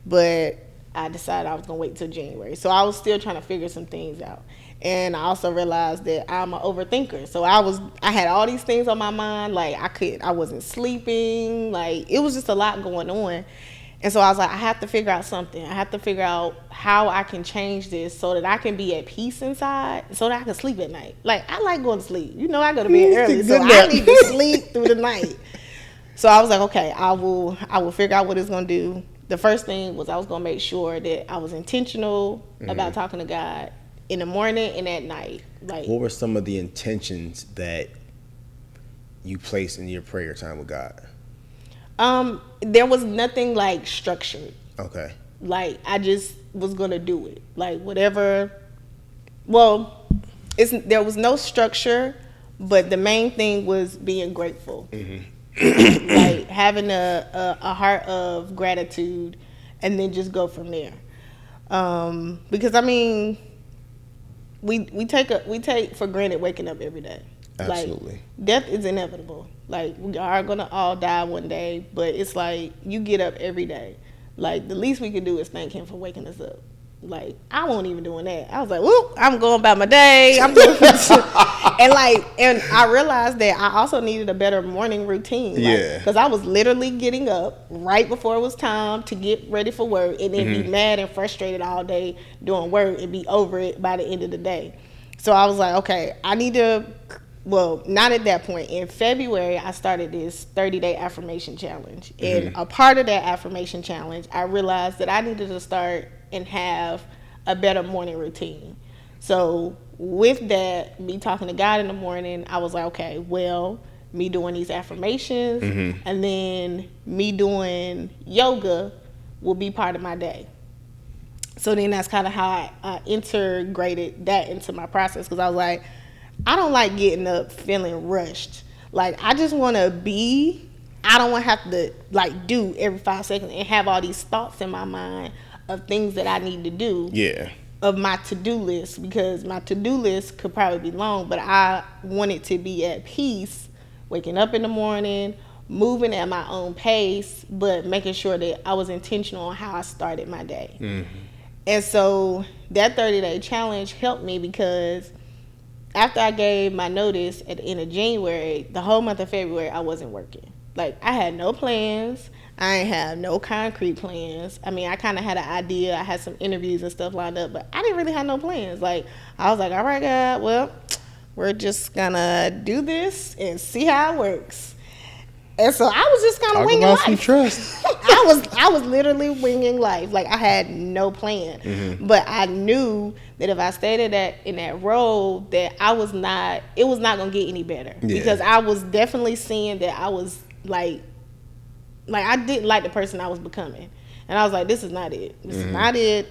but I decided I was going to wait till January. So I was still trying to figure some things out. And I also realized that I'm an overthinker. So I had all these things on my mind. Like I wasn't sleeping. Like it was just a lot going on. And so I was like, I have to figure out something. I have to figure out how I can change this so that I can be at peace inside, so that I can sleep at night. Like, I like going to sleep. You know, I go to bed early, so I need to sleep through the night. So I was like, okay, I will figure out what it's going to do. The first thing was I was going to make sure that I was intentional about talking to God in the morning and at night. Like,
what were some of the intentions that you placed in your prayer time with God?
There was nothing like structured.
Okay.
Like I just was gonna do it. Like whatever. Well, there was no structure, but the main thing was being grateful. Like having a heart of gratitude, and then just go from there. Because I mean, we take for granted waking up every day.
Absolutely.
Like, death is inevitable. Like, we are going to all die one day, but it's like you get up every day. Like, the least we could do is thank him for waking us up. Like, I wasn't even doing that. I was like, whoop, I'm going about my day. I'm doing and I realized that I also needed a better morning routine.
Yeah.
Because I was literally getting up right before it was time to get ready for work, and then be mad and frustrated all day doing work and be over it by the end of the day. So I was like, okay, I need to... Well, not at that point. In February, I started this 30-day affirmation challenge. And a part of that affirmation challenge, I realized that I needed to start and have a better morning routine. So with that, me talking to God in the morning, I was like, okay, well, me doing these affirmations and then me doing yoga will be part of my day. So then that's kind of how I integrated that into my process, because I was like, I don't like getting up feeling rushed. Like, I just want to be. I don't want to have to, like, do every 5 seconds and have all these thoughts in my mind of things that I need to do.
Yeah.
Of my to-do list, because my to-do list could probably be long, but I want it to be at peace, waking up in the morning, moving at my own pace, but making sure that I was intentional on how I started my day. And so that 30-day challenge helped me, because after I gave my notice at the end of January, the whole month of February, I wasn't working. Like, I had no plans. I ain't have no concrete plans. I mean, I kind of had an idea. I had some interviews and stuff lined up, but I didn't really have no plans. Like, I was like, all right, God, well, we're just going to do this and see how it works. And so I was just kind of winging life.
Some trust.
I was literally winging life. Like, I had no plan. But I knew that if I stayed in that role, that it was not going to get any better. Yeah. Because I was definitely seeing that I was like I didn't like the person I was becoming. And I was like, this is not it. This is not it.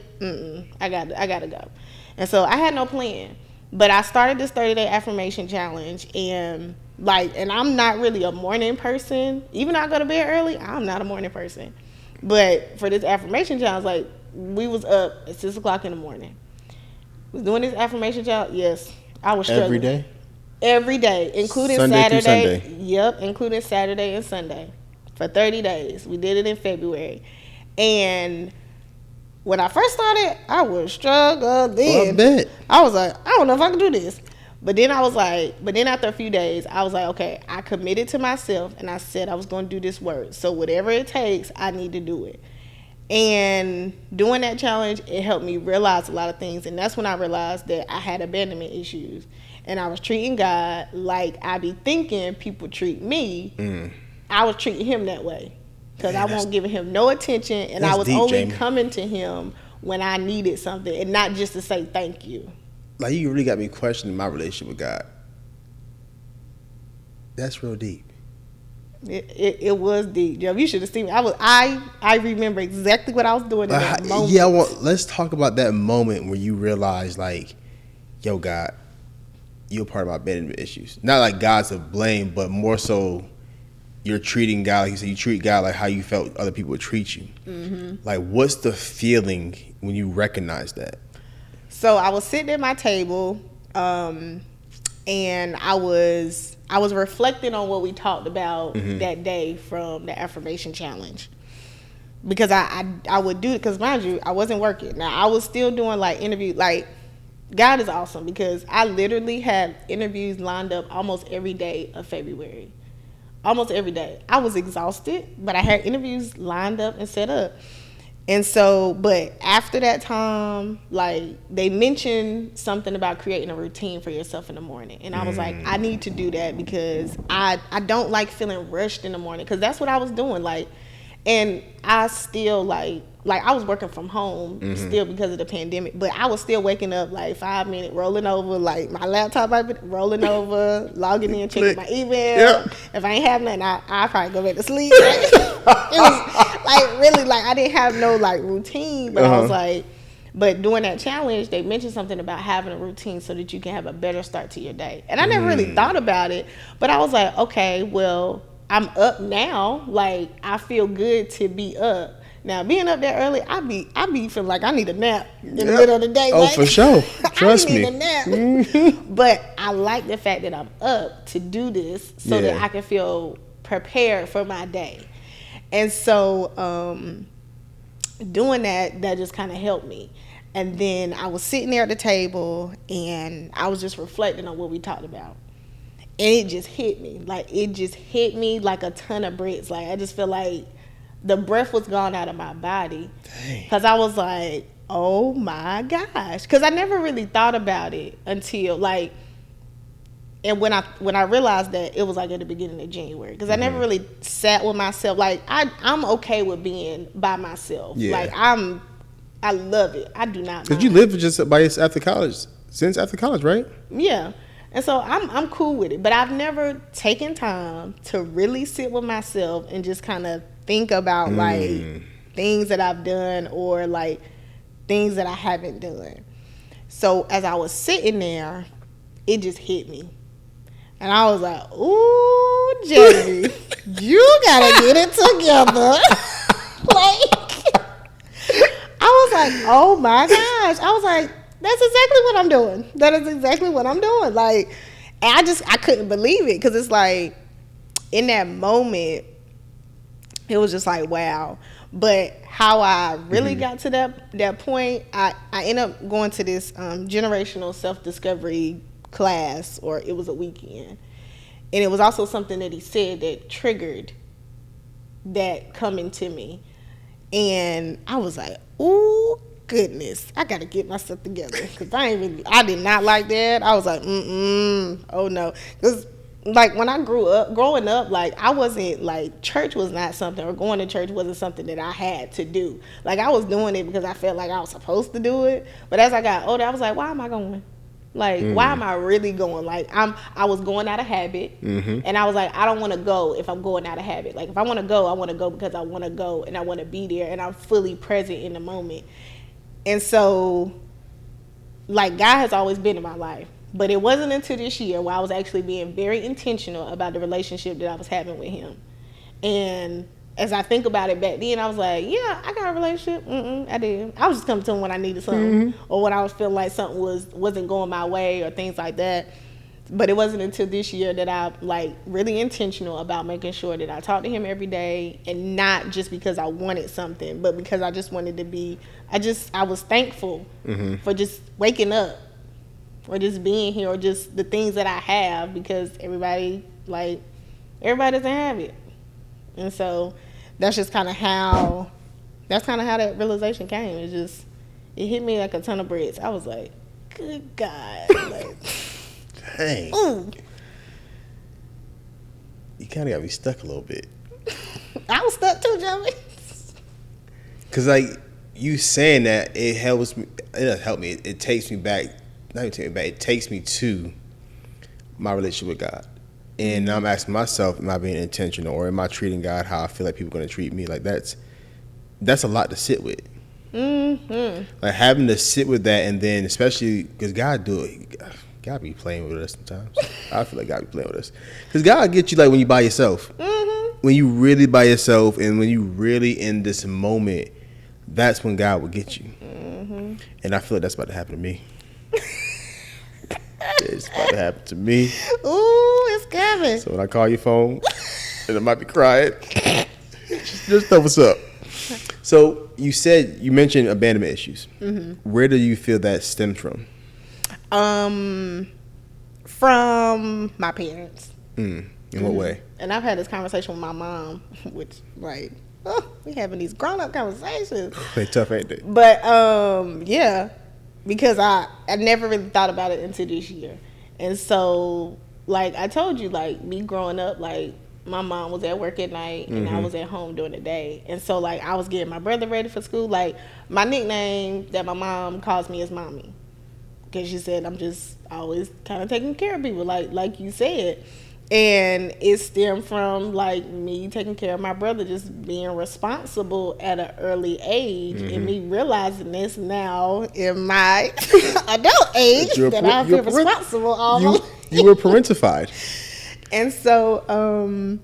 I got to go. And so I had no plan. But I started this 30-day affirmation challenge, and I'm not really a morning person. Even though I go to bed early, I'm not a morning person. But for this affirmation challenge, like, we was up at 6 o'clock in the morning. Was doing this affirmation challenge. Yes, I was struggling.
Every day?
Every day, including
Sunday
Saturday.
through Sunday.
Yep, including Saturday and Sunday for 30 days. We did it in February. And when I first started, I was struggling.
Oh, I bet.
I was like, I don't know if I can do this. But then after a few days, I was like, okay, I committed to myself, and I said I was going to do this work. So whatever it takes, I need to do it. And doing that challenge, it helped me realize a lot of things. And that's when I realized that I had abandonment issues. and I was treating God like I be thinking people treat me, I was treating him that way. Because I wasn't giving him no attention, and I was
deep,
only
Jamie.
coming to him when I needed something, and not just to say thank you.
Like, you really got me questioning my relationship with God. That's real deep.
It was deep. Yo, you should have seen me. I remember exactly what I was doing in that moment.
Yeah, let's talk about that moment where you realize, like, yo, God, you're part of my abandonment issues. Not like God's to blame, but more so you're treating God, like you said, you treat God like how you felt other people would treat you. Like, what's the feeling when you recognize that?
So I was sitting at my table, and I was reflecting on what we talked about that day from the Affirmation Challenge. Because I would do it, because mind you, I wasn't working. Now, I was still doing like interviews. Like, God is awesome, because I literally had interviews lined up almost every day of February. Almost every day. I was exhausted, but I had interviews lined up and set up. And so, but after that time, like, they mentioned something about creating a routine for yourself in the morning. And I was like, I need to do that, because I don't like feeling rushed in the morning, because that's what I was doing. Like, and I still like I was working from home still because of the pandemic, but I was still waking up like 5 minutes, rolling over, like my laptop, I'd be rolling over, logging in, checking my email. Yep. If I ain't have nothing, I probably go back to sleep. It was like, really, like, I didn't have no like routine, but I was like, but during that challenge, they mentioned something about having a routine so that you can have a better start to your day. And I never really thought about it, but I was like, okay, well, I'm up now. Like, I feel good to be up. Now, being up that early, I be feeling like I need a nap in the middle of the day.
Oh,
like,
for sure. Trust me.
I need a nap. But I like the fact that I'm up to do this so that I can feel prepared for my day. And so doing that just kind of helped me. And then I was sitting there at the table, and I was just reflecting on what we talked about. And it just hit me. Like, it just hit me like a ton of bricks. Like, I just feel like the breath was gone out of my body. Because I was like, oh my gosh. Because I never really thought about it until, like, and when I realized that, it was like at the beginning of January. Because I never really sat with myself. Like, I'm okay with being by myself. Yeah. Like, I love it. I do not.
Because you lived just by yourself after college, since after college, right?
Yeah. And so I'm cool with it. But I've never taken time to really sit with myself and just kind of think about like things that I've done, or like things that I haven't done. So as I was sitting there, it just hit me. And I was like, ooh, Jamie, you gotta get it together. Like, I was like, oh my gosh. I was like, that's exactly what I'm doing. That is exactly what I'm doing. Like, and I couldn't believe it, because it's like, in that moment, it was just like, wow. But how I really got to that point, I ended up going to this generational self-discovery class, or it was a weekend. And it was also something that he said that triggered that coming to me. And I was like, ooh, goodness, I gotta get myself together, because I did not like that. I was like, oh no. Because like, when I growing up, like, I wasn't, like, church was not something, or going to church wasn't something that I had to do. Like, I was doing it because I felt like I was supposed to do it. But as I got older, I was like, why am I going? Like, why am I really going? Like, I was going out of habit, and I was like, I don't want to go if I'm going out of habit. Like, if I want to go because I want to go, and I want to be there, and I'm fully present in the moment. And so, like, God has always been in my life. But it wasn't until this year where I was actually being very intentional about the relationship that I was having with him. And as I think about it back then, I was like, yeah, I got a relationship. I did. I was just coming to him when I needed something, or when I was feeling like something wasn't going my way, or things like that. But it wasn't until this year that I, like, really intentional about making sure that I talked to him every day, and not just because I wanted something, but because I just wanted to be, I was thankful for just waking up, or just being here, or just the things that I have, because everybody doesn't have it. And so that's kind of how that realization came. It hit me like a ton of bricks. I was like, good God. Like,
Dang.
Ooh.
You kind of got me stuck a little bit.
I was stuck too, Joey.
Because, like, you saying that, it helps me. It doesn't help me. It takes me back. Not even take me back. It takes me to my relationship with God. And I'm asking myself, am I being intentional, or am I treating God how I feel like people are going to treat me? Like, that's a lot to sit with.
Mm-hmm.
Like, having to sit with that, and then especially because God be playing with us sometimes. I feel like God be playing with us. Because God gets you, like, when you by yourself.
Mm-hmm.
When you really by yourself, and when you really in this moment, that's when God will get you.
Mm-hmm.
And I feel like that's about to happen to me. It's about to happen to me.
Ooh, it's coming.
So when I call your phone, and I might be crying, just know what's up. So you mentioned abandonment issues. Mm-hmm. Where do you feel that stems from?
From my parents.
In what way?
And I've had this conversation with my mom, which, like, we having these grown-up conversations.
They tough, ain't they?
But, yeah, because I never really thought about it until this year. And so, like, I told you, like, me growing up, like, my mom was at work at night and I was at home during the day. And so, like, I was getting my brother ready for school. Like, my nickname that my mom calls me is Mommy. Because she said I'm just always kind of taking care of people, like you said. And it stemmed from, like, me taking care of my brother, just being responsible at an early age, and me realizing this now in my adult age that I feel responsible almost.
You were parentified.
And so,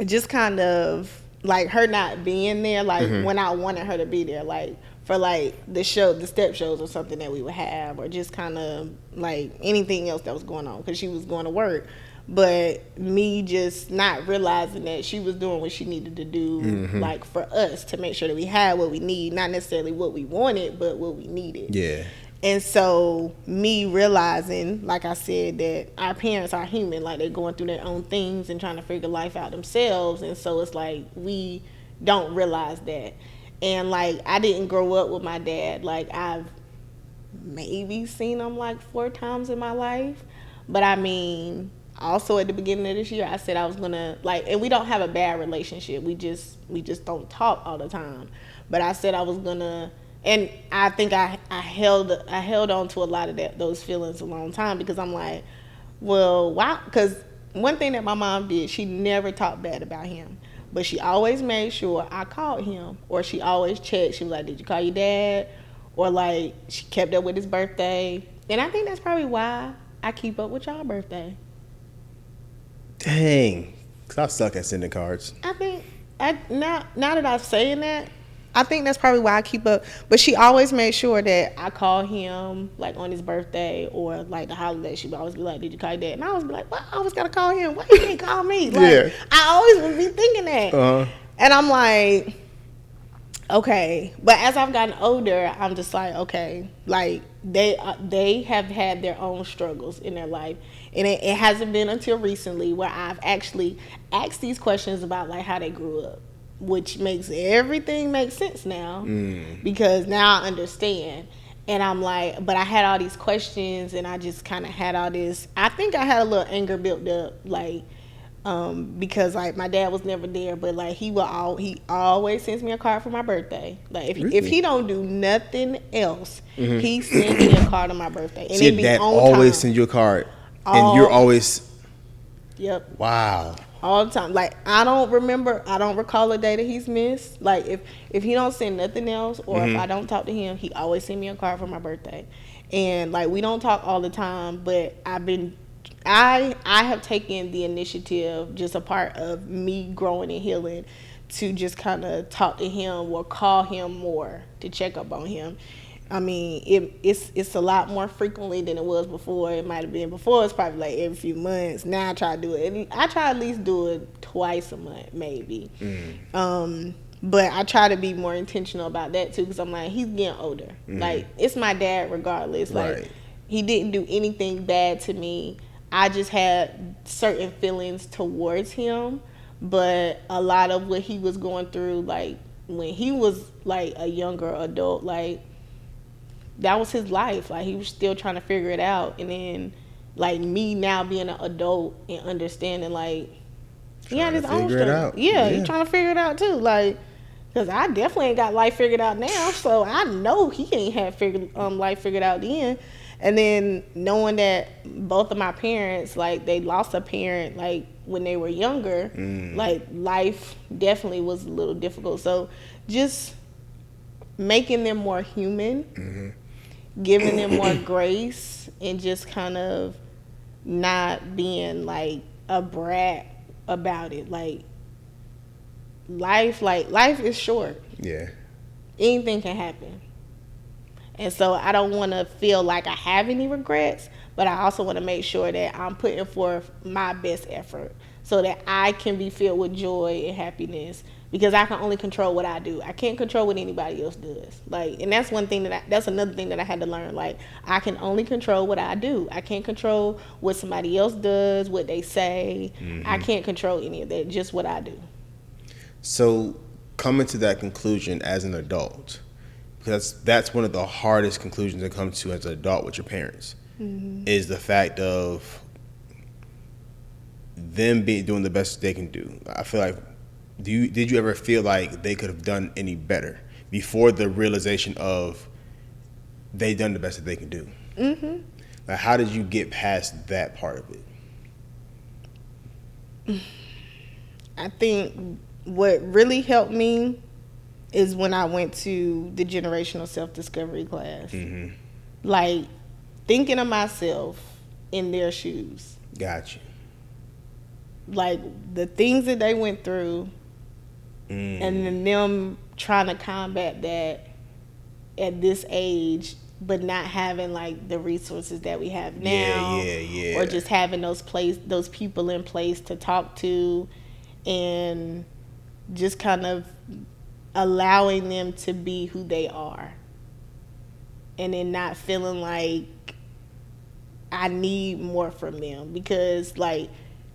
just kind of, like, her not being there, like, when I wanted her to be there, like, for, like, the step shows or something that we would have, or just kind of, like, anything else that was going on, because she was going to work. But me just not realizing that she was doing what she needed to do, like, for us to make sure that we had what we need, not necessarily what we wanted, but what we needed.
Yeah.
And so me realizing, like I said, that our parents are human, like, they're going through their own things and trying to figure life out themselves. And so it's like we don't realize that. And, like, I didn't grow up with my dad. Like, I've maybe seen him, like, 4 times in my life. But, I mean, also at the beginning of this year, I said I was going to, like, and we don't have a bad relationship. We just don't talk all the time. But I said I was going to, and I think I held on to a lot of those feelings a long time, because I'm like, well, why? Because one thing that my mom did, she never talked bad about him. But she always made sure I called him, or she always checked. She was like, did you call your dad? Or, like, she kept up with his birthday. And I think that's probably why I keep up with y'all birthday.
Dang. Because I suck at sending cards.
I think, now that I'm saying that, I think that's probably why I keep up. But she always made sure that I call him, like, on his birthday or, like, the holiday. She would always be like, did you call your dad? And I always be like, well, I always got to call him. Why you didn't call me? Like,
yeah.
I always would be thinking that. And I'm like, okay. But as I've gotten older, I'm just like, okay. Like, they have had their own struggles in their life. And it hasn't been until recently where I've actually asked these questions about, like, how they grew up, which makes everything make sense now, because now I understand. And I'm like, but I had all these questions, and I just kind of had all this, I think I had a little anger built up, like, because, like, my dad was never there, but, like, he always sends me a card for my birthday. Like, if he don't do nothing else, he sends me a card on my birthday. And
so your dad always sends you a card, and you're always...
Yep.
Wow.
All the time. Like, I don't recall a day that he's missed. Like, if he don't send nothing else, or if I don't talk to him, he always send me a card for my birthday. And, like, we don't talk all the time, but I have taken the initiative, just a part of me growing and healing, to just kind of talk to him or call him more to check up on him. I mean, it's a lot more frequently than it was before. It might have been before. It's probably like every few months. Now I try to do it. I try at least do it twice a month, maybe. But I try to be more intentional about that too, because I'm like, he's getting older. Like, it's my dad regardless. Like, he didn't do anything bad to me. I just had certain feelings towards him, but a lot of what he was going through, like, when he was, like, a younger adult, like, that was his life. Like, he was still trying to figure it out. And then, like me now being an adult and understanding like he had his own
figure it
struggle.
out.
Yeah, he's trying to figure it out too. Like, cause I definitely ain't got life figured out now, so I know he ain't had life figured out then. And then knowing that both of my parents, like they lost a parent, like when they were younger, like life definitely was a little difficult. So just making them more human, giving them more grace, and just kind of not being like a brat about it. Like life is short.
Yeah.
Anything can happen. And so I don't want to feel like I have any regrets, but I also want to make sure that I'm putting forth my best effort so that I can be filled with joy and happiness, because I can only control what I do. I can't control what anybody else does. Like, and that's that's another thing that I had to learn. Like, I can only control what I do. I can't control what somebody else does, what they say. I can't control any of that, just what I do.
So coming to that conclusion as an adult, because that's one of the hardest conclusions to come to as an adult with your parents, is the fact of them doing the best they can do. I feel like, did you ever feel like they could have done any better before the realization of they done the best that they can do? Like, how did you get past that part of it?
I think what really helped me is when I went to the generational self-discovery class. Like, thinking of myself in their shoes.
Gotcha.
Like, the things that they went through, and then them trying to combat that at this age, but not having, like, the resources that we have now.
Yeah.
Or just having those people in place to talk to, and just kind of allowing them to be who they are, and then not feeling like I need more from them, because like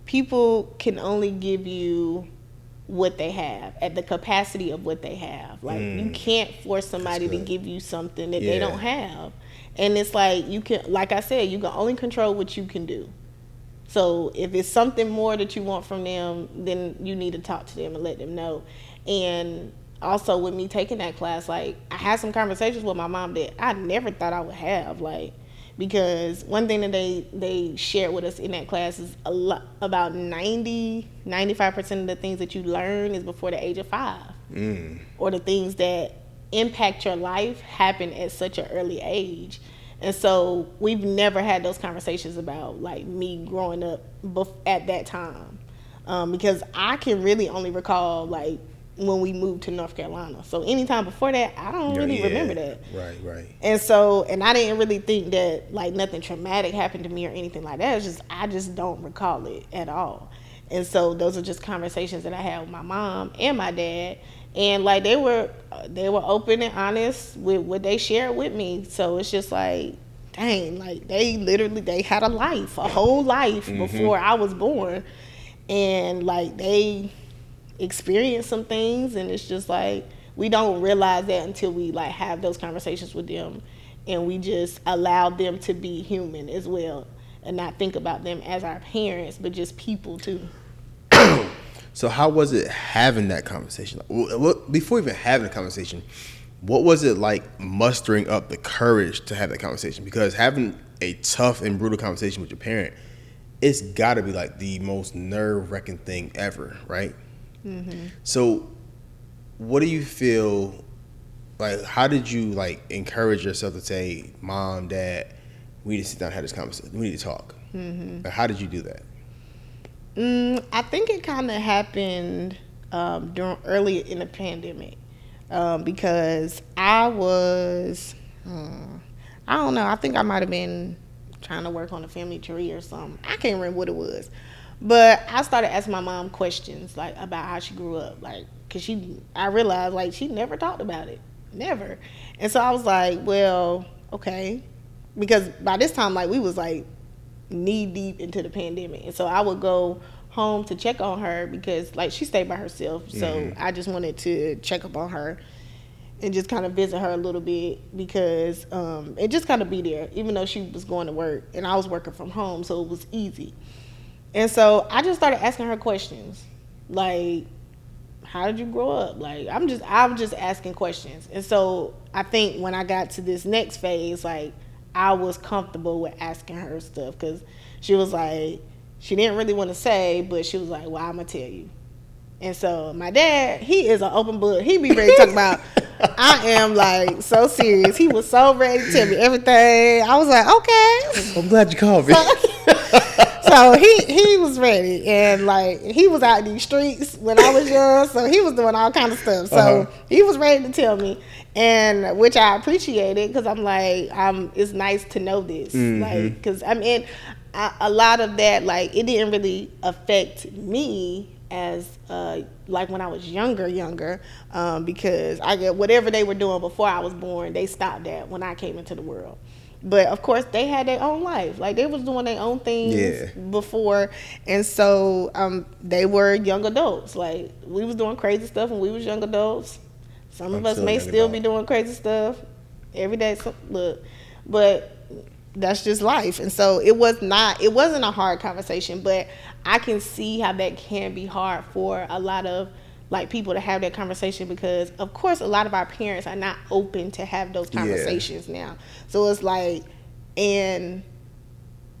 people can only give you what they have at the capacity of what they have. Like you can't force somebody to give you something that they don't have. And it's like, you can, like I said, you can only control what you can do. So if it's something more that you want from them, then you need to talk to them and let them know. And also with me taking that class, like I had some conversations with my mom that I never thought I would have, like, because one thing that they shared with us in that class is about 95% of the things that you learn is before the age of 5. Or the things that impact your life happen at such an early age. And so we've never had those conversations about like me growing up at that time, because I can really only recall like when we moved to North Carolina. So anytime before that, I don't really remember that.
Right.
And so, and I didn't really think that like nothing traumatic happened to me or anything like that. It's just, I just don't recall it at all. And so those are just conversations that I had with my mom and my dad. And like they were open and honest with what they shared with me. So it's just like, dang, like they had a whole life before I was born. And like they experience some things, and it's just like we don't realize that until we like have those conversations with them, and we just allow them to be human as well and not think about them as our parents but just people too.
So how was it having that conversation? Before even having a conversation, what was it like mustering up the courage to have that conversation? Because having a tough and brutal conversation with your parent, it's got to be like the most nerve-wracking thing ever, right? So what do you feel like, how did you like encourage yourself to say, Mom, Dad, we need to sit down and have this conversation, we need to talk? Like, how did you do that?
I think it kind of happened early in the pandemic, because I was I don't know, I think I might have been trying to work on a family tree or something. I can't remember what it was. But I started asking my mom questions like about how she grew up, like, cause I realized like she never talked about it, never. And so I was like, well, okay, because by this time like we was like knee deep into the pandemic, and so I would go home to check on her because like she stayed by herself, so I just wanted to check up on her. and just kind of visit her a little bit because and just kind of be there, even though she was going to work and I was working from home, so it was easy. And so I just started asking her questions, like, how did you grow up? Like, I'm just asking questions. And so I think when I got to this next phase, like, I was comfortable with asking her stuff because she was like, she didn't really want to say, but she was like, well, I'm going to tell you. And so my dad, he is an open book. He be ready to talk about, I am like so serious. He was so ready to tell me everything. I was like, okay.
I'm glad you called me.
So he was ready, and like he was out in these streets when I was young, so he was doing all kind of stuff. So he was ready to tell me, and which I appreciated because I'm like, it's nice to know this, like, because I mean, a lot of that, like, it didn't really affect me as like when I was younger, because I get whatever they were doing before I was born, they stopped that when I came into the world. But of course, they had their own life. Like, they was doing their own things before, and so they were young adults. Like, we was doing crazy stuff when we was young adults. Some of us may still be doing crazy stuff every day. But that's just life. And so it wasn't a hard conversation, but I can see how that can be hard for a lot of like people to have that conversation because of course a lot of our parents are not open to have those conversations now. So it's like, and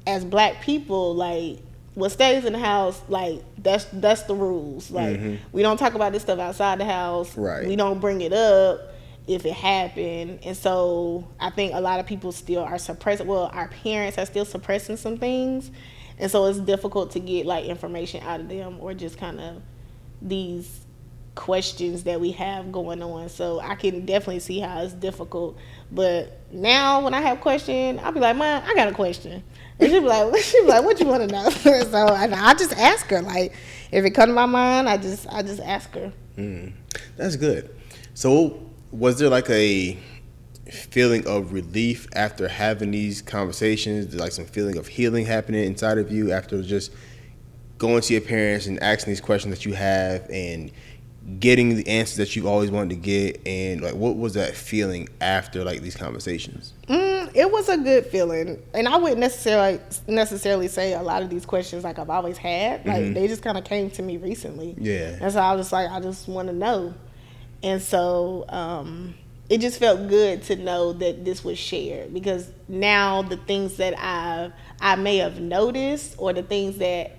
as Black people, like, what stays in the house, like, that's the rules. Like, we don't talk about this stuff outside the house.
Right.
We don't bring it up if it happened. And so I think a lot of people still are suppressing, well, our parents are still suppressing some things. And so it's difficult to get like information out of them or just kind of these questions that we have going on. So I can definitely see how it's difficult. But now when I have a question, I'll be like, Mom, I got a question. And she'll be like, what you want to know? So I just ask her. Like, if it comes to my mind, I just ask her.
That's good. So was there like a feeling of relief after having these conversations, like some feeling of healing happening inside of you after just going to your parents and asking these questions that you have and getting the answers that you always wanted to get? And like, what was that feeling after like these conversations?
It was a good feeling, and I wouldn't necessarily say a lot of these questions like I've always had. Like, they just kind of came to me recently. Yeah. And so I was like, I just want to know. And so it just felt good to know that this was shared, because now the things that I may have noticed, or the things that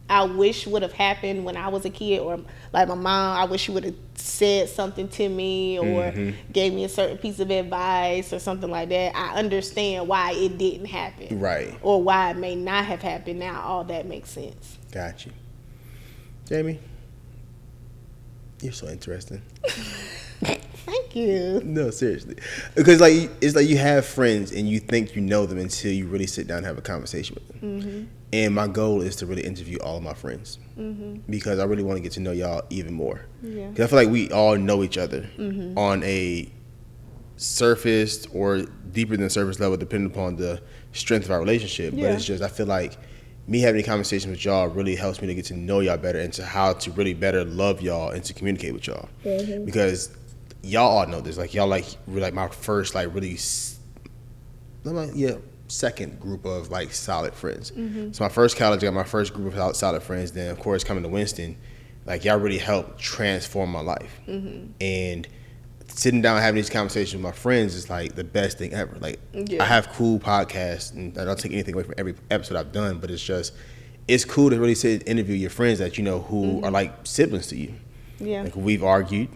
I wish would have happened when I was a kid, or like my mom, I wish she would have said something to me or gave me a certain piece of advice or something like that. I understand why it didn't happen. Right. Or why it may not have happened. Now all that makes sense.
Got you. Jamie, you're so interesting.
Thank you.
No, seriously. Because like, it's like you have friends and you think you know them until you really sit down and have a conversation with them. And my goal is to really interview all of my friends because I really want to get to know y'all even more. Yeah. Because I feel like we all know each other on a surface or deeper than surface level, depending upon the strength of our relationship. Yeah. But it's just, I feel like me having a conversation with y'all really helps me to get to know y'all better and to how to really better love y'all and to communicate with y'all. Because y'all all know this. Like, y'all really like my first like really second group of like solid friends. So my first college, I got my first group of solid friends. Then of course coming to Winston, like y'all really helped transform my life. And sitting down and having these conversations with my friends is like the best thing ever. Like, I have cool podcasts, and I don't take anything away from every episode I've done, but it's cool to really sit and interview your friends that you know who are like siblings to you. Yeah. Like, we've argued.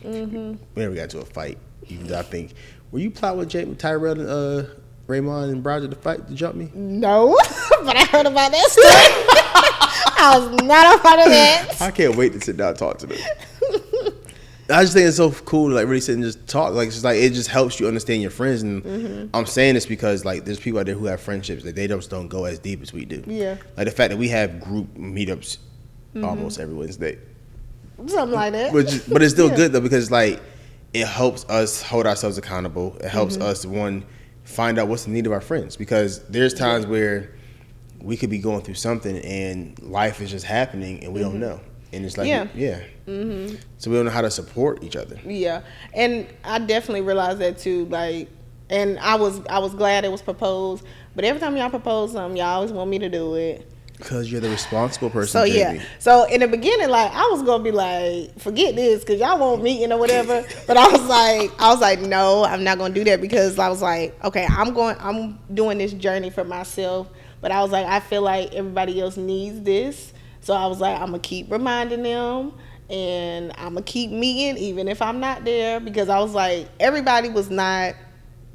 We never got into a fight. Even though I think, were you plotting with Tyrell and Raymond and Broderick to jump me?
No, but I heard about that story. I was not a part of that.
I can't wait to sit down and talk to them. I just think it's so cool to like really sit and just talk. Like, it's just like, it just helps you understand your friends. And I'm saying this because like there's people out there who have friendships that they just don't go as deep as we do. Yeah. Like the fact that we have group meetups almost every Wednesday.
Something like that.
But it's still good though, because like it helps us hold ourselves accountable. It helps us find out what's the need of our friends, because there's times where we could be going through something and life is just happening and we don't know. And it's like,
Yeah.
Mm-hmm. So we don't know how to support each other.
Yeah, and I definitely realized that too. Like, and I was glad it was proposed. But every time y'all propose something, y'all always want me to do it.
Because you're the responsible person,
So
Jamie.
yeah. So in the beginning, like I was gonna be like, forget this, because y'all won't meeting or whatever. But I was like, no, I'm not gonna do that, because I was like, okay, I'm doing this journey for myself. But I was like, I feel like everybody else needs this. So I was like, I'm gonna keep reminding them, and I'm gonna keep meeting even if I'm not there, because I was like, everybody was not.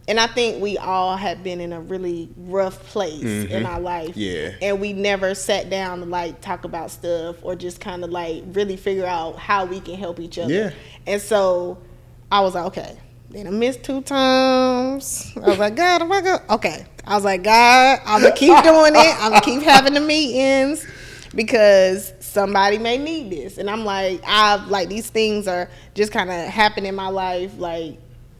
And I think we all have been in a really rough place in our life.
Yeah.
And we never sat down to like talk about stuff or just kind of like really figure out how we can help each other.
Yeah.
And so I was like, okay. Then I missed 2 times. I was like, God, am I going? Okay. I was like, God, I'm going to keep doing it. I'm going to keep having the meetings, because somebody may need this. And I'm like, these things are just kind of happening in my life. Like,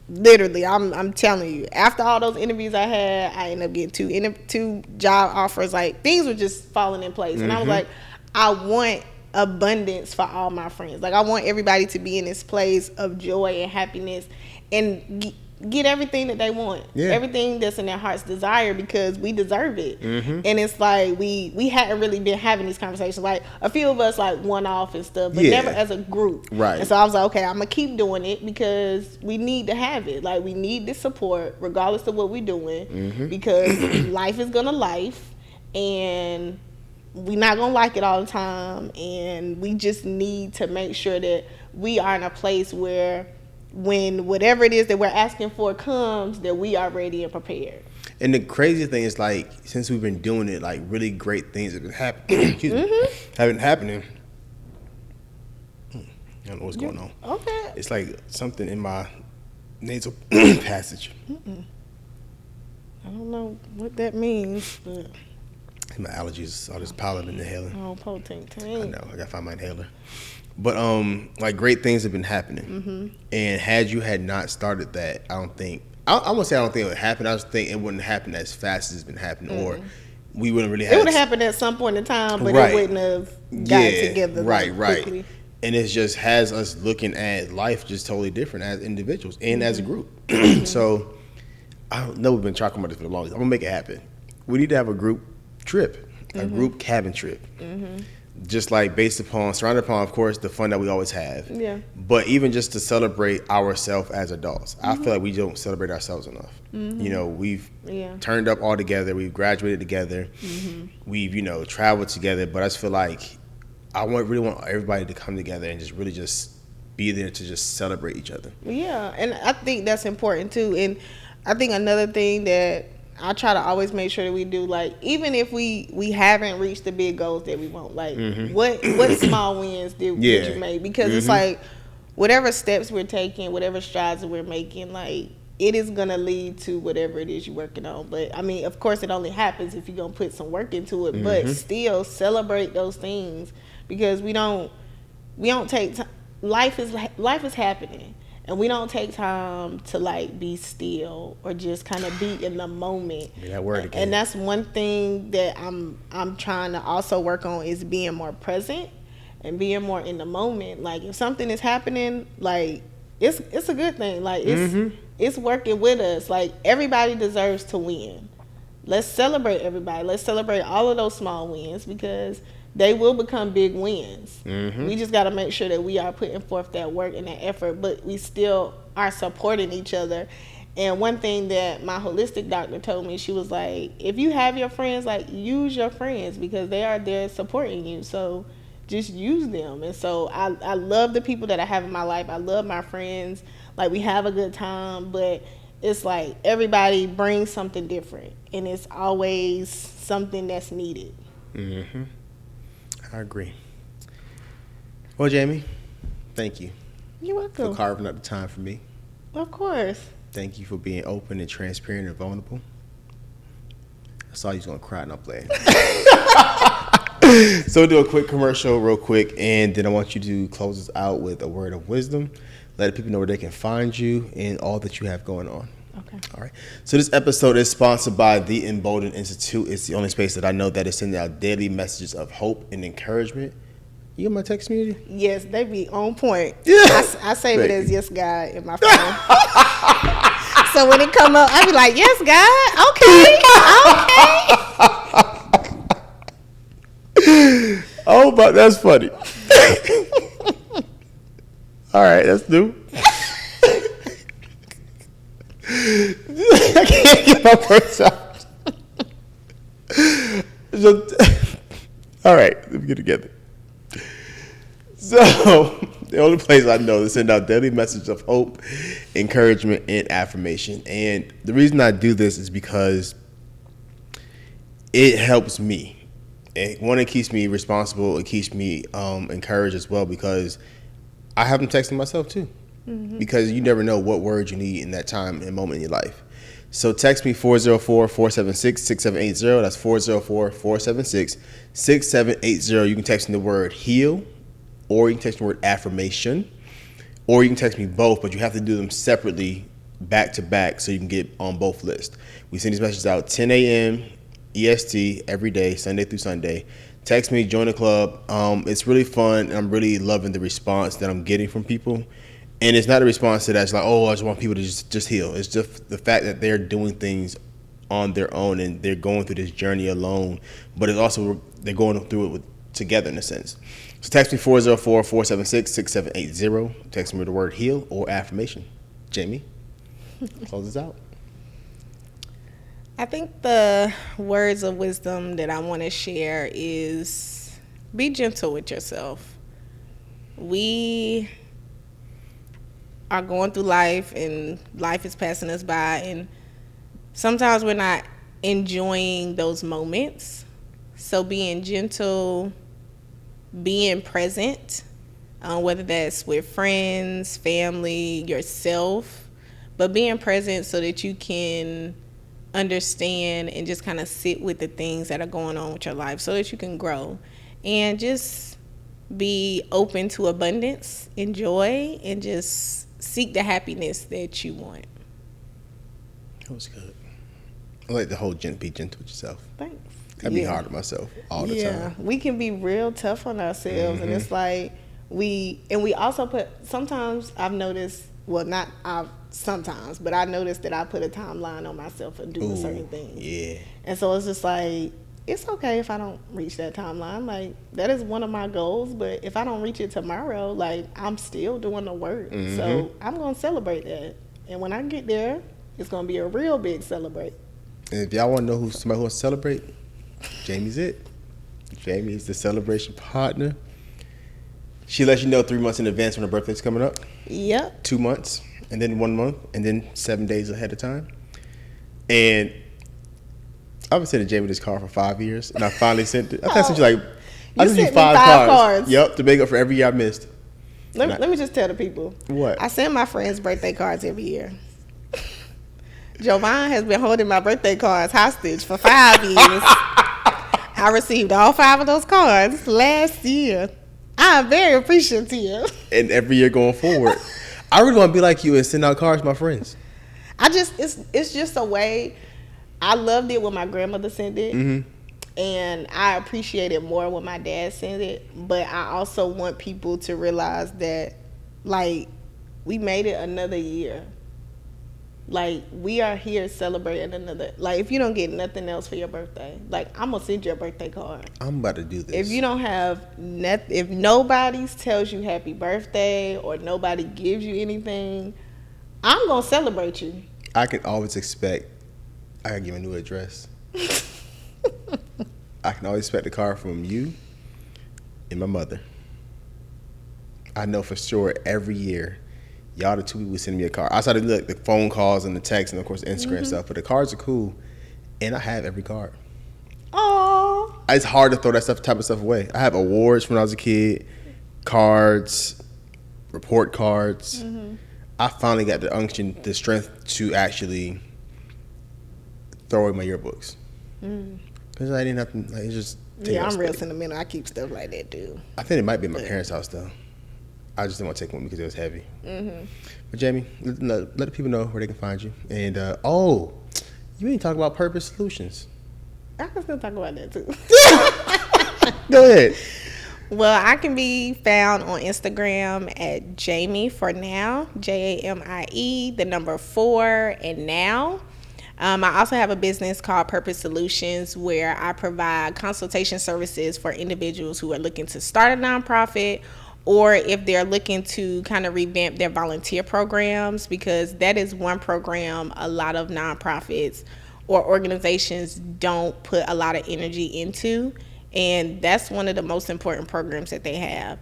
literally, I'm telling you, after all those interviews I had, I ended up getting 2 job offers. Like, things were just falling in place. And I was like, I want abundance for all my friends. Like, I want everybody to be in this place of joy and happiness and get everything that they want.
Yeah.
Everything that's in their heart's desire, because we deserve it. And it's like we hadn't really been having these conversations. Like, a few of us like one off and stuff, but never as a group.
Right.
And so I was like, okay, I'm gonna keep doing it, because we need to have it. Like, we need the support regardless of what we're doing, because life is gonna life, and we're not gonna like it all the time, and we just need to make sure that we are in a place where when whatever it is that we're asking for comes, that we are ready and prepared.
And the crazy thing is, like, since we've been doing it, like, really great things have been happening. Have been happening. I don't know what's going on.
Okay.
It's like something in my nasal passage.
I don't know what that means, but
My allergies, all this pollen inhaling.
oh, potent.
I know, I gotta find my inhaler. But like, great things have been happening, and had you had not started that, I don't think it would happen. I just think it wouldn't happen as fast as it's been happening, or we wouldn't really have.
It would have happened at some point in time, but
Right.
it wouldn't have gotten together.
Right.
Quickly.
And it just has us looking at life just totally different as individuals and as a group. So I don't know, we've been talking about this for the longest. I'm gonna make it happen. We need to have a group trip, a group cabin trip. Just like surrounded upon, of course, the fun that we always have.
Yeah.
But even just to celebrate ourselves as adults. I feel like we don't celebrate ourselves enough. You know, we've turned up all together. We've graduated together. We've, traveled together. But I just feel like really want everybody to come together and just really just be there to just celebrate each other.
Yeah, and I think that's important too. And I think another thing that I try to always make sure that we do, like, even if we haven't reached the big goals that we want, like, what small wins did you make? Because it's like, whatever steps we're taking, whatever strides that we're making, like, it is gonna lead to whatever it is you're working on. But I mean, of course, it only happens if you're gonna put some work into it. But still, celebrate those things, because we don't take time. Life is happening. And we don't take time to, like, be still or just kind of be in the moment.
That word again.
And that's one thing that I'm trying to also work on, is being more present and being more in the moment. Like, if something is happening, like, it's a good thing. Like, it's working with us. Like, everybody deserves to win. Let's celebrate everybody. Let's celebrate all of those small wins, because they will become big wins. We just got to make sure that we are putting forth that work and that effort, but we still are supporting each other. And one thing that my holistic doctor told me, she was like, if you have your friends, like, use your friends, because they are there supporting you. So just use them. And so I love the people that I have in my life. I love my friends. Like, we have a good time, but it's like everybody brings something different, and it's always something that's needed.
I agree. Well, Jamie, thank you.
You're welcome.
For carving up the time for me.
Of course.
Thank you for being open and transparent and vulnerable. I saw you was going to cry, and I'm playing. So we'll do a quick commercial real quick, and then I want you to close us out with a word of wisdom. Let people know where they can find you and all that you have going on.
Okay.
All right. So this episode is sponsored by the Embolden Institute. It's the only space that I know that is sending out daily messages of hope and encouragement You in my text community?
Yes, they be on point.
Yeah.
I save it as yes, God in my phone. So when it come up, I be like, yes, God, okay.
Oh, but that's funny. All right, that's new. I can't get my words out. All right, let me get together. So, the only place I know to send out daily messages of hope, encouragement, and affirmation. And the reason I do this is because it helps me. It keeps me responsible. It keeps me encouraged as well, because I have them texting myself too. Mm-hmm. Because you never know what words you need in that time and moment in your life. So text me 404-476-6780. That's 404-476-6780. You can text me the word heal, or you can text me the word affirmation, or you can text me both, but you have to do them separately, back to back, so you can get on both lists. We send these messages out 10 a.m. EST every day, Sunday through Sunday. Text me, join the club. It's really fun, and I'm really loving the response that I'm getting from people. And it's not a response to that's like, oh, I just want people to just heal. It's just the fact that they're doing things on their own and they're going through this journey alone, but it's also they're going through it together in a sense. So text me 404-476-6780. Text me the word heal or affirmation. Jamie, close this out.
I think the words of wisdom that I want to share is be gentle with yourself. We are going through life, and life is passing us by, and sometimes we're not enjoying those moments. So being gentle, being present, whether that's with friends, family, yourself, but being present so that you can understand and just kind of sit with the things that are going on with your life so that you can grow, and just be open to abundance, enjoy, and just seek the happiness that you want.
That was good. I like the whole be gentle with yourself.
Thanks.
I be hard on myself all the time.
Yeah, we can be real tough on ourselves, mm-hmm. And it's like we also put, sometimes I've noticed, well, not I've sometimes, but I noticed that I put a timeline on myself for doing certain things. Yeah. And so it's just like, it's okay if I don't reach that timeline. Like, that is one of my goals, but if I don't reach it tomorrow, like, I'm still doing the work. Mm-hmm. So I'm going to celebrate that. And when I get there, it's going to be a real big celebrate.
And if y'all want to know who somebody who wants to celebrate, Jamie's it. Jamie is the celebration partner. She lets you know 3 months in advance when her birthday's coming up.
Yep.
2 months, and then 1 month, and then 7 days ahead of time. And I've been sending Jamie this card for 5 years, and I finally sent it. I think I sent you like, I sent you five cards. Yep, to make up for every year I missed.
Let me just tell the people.
What?
I send my friends birthday cards every year. Joevan has been holding my birthday cards hostage for 5 years. I received all 5 of those cards last year. I'm very appreciative.
And every year going forward, I really want to be like you and send out cards to my friends.
It's just a way. I loved it when my grandmother sent it, mm-hmm. And I appreciate it more when my dad sent it. But I also want people to realize that, like, we made it another year. Like, we are here celebrating another. Like, if you don't get nothing else for your birthday, like, I'm gonna send you a birthday card.
I'm about to do this.
If you don't have nothing, if nobody tells you happy birthday or nobody gives you anything, I'm gonna celebrate you.
I can always expect. I gotta give a new address. I can always expect a card from you and my mother. I know for sure every year, y'all the two people send me a card. Outside of the phone calls and the text and of course the Instagram mm-hmm. stuff, but the cards are cool, and I have every card.
Aww.
It's hard to throw that type of stuff away. I have awards from when I was a kid, cards, report cards. Mm-hmm. I finally got the unction, the strength to actually throw away my yearbooks. Because I didn't have to, like, it's just...
Yeah, I'm real sentimental. I keep stuff like that, too.
I think it might be at my parents' house, though. I just didn't want to take it with me because it was heavy. Mm-hmm. But, Jamie, let the people know where they can find you. And, you ain't talking about Purpose Solutions.
I can still talk about that, too.
Go ahead.
Well, I can be found on Instagram at Jamie for now, JAMIE, the number 4 and now. I also have a business called Purpose Solutions where I provide consultation services for individuals who are looking to start a nonprofit or if they're looking to kind of revamp their volunteer programs, because that is one program a lot of nonprofits or organizations don't put a lot of energy into. And that's one of the most important programs that they have.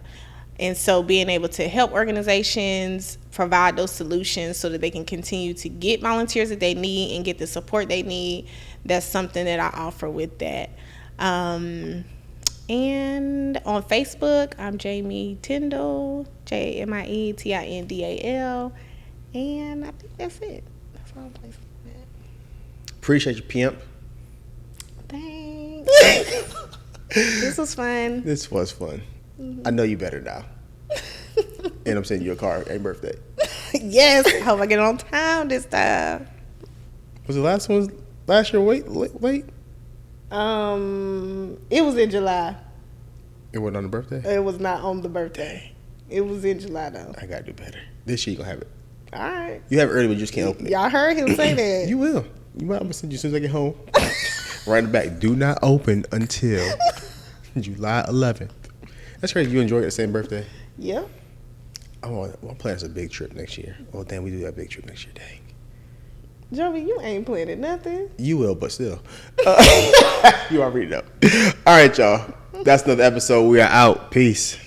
And so being able to help organizations provide those solutions so that they can continue to get volunteers that they need and get the support they need, that's something that I offer with that. And on Facebook, I'm Jamie Tindal, JAMIE TINDAL. And I think that's it. That's all I'm placing at.
Appreciate you, pimp.
Thanks. This was fun.
This was fun. Mm-hmm. I know you better now. And I'm sending you a card. Happy birthday.
Yes. I hope I get on time this time.
Was the last one last year? Wait.
It was in July.
It wasn't on the birthday?
It was not on the birthday. It was in July though.
I gotta do better. This year you gonna have it.
All right.
You have it early, but you just can't open it.
Y'all heard him say that.
You will. I'm gonna send you as soon as I get home. Right in the back. Do not open until July 11th. That's crazy. You enjoyed the same birthday?
Yeah.
I'm planning a big trip next year. Oh, damn, we do that big trip next year. Dang.
Joevan, you ain't planning nothing.
You will, but still. You already know. All right, y'all. That's another episode. We are out. Peace.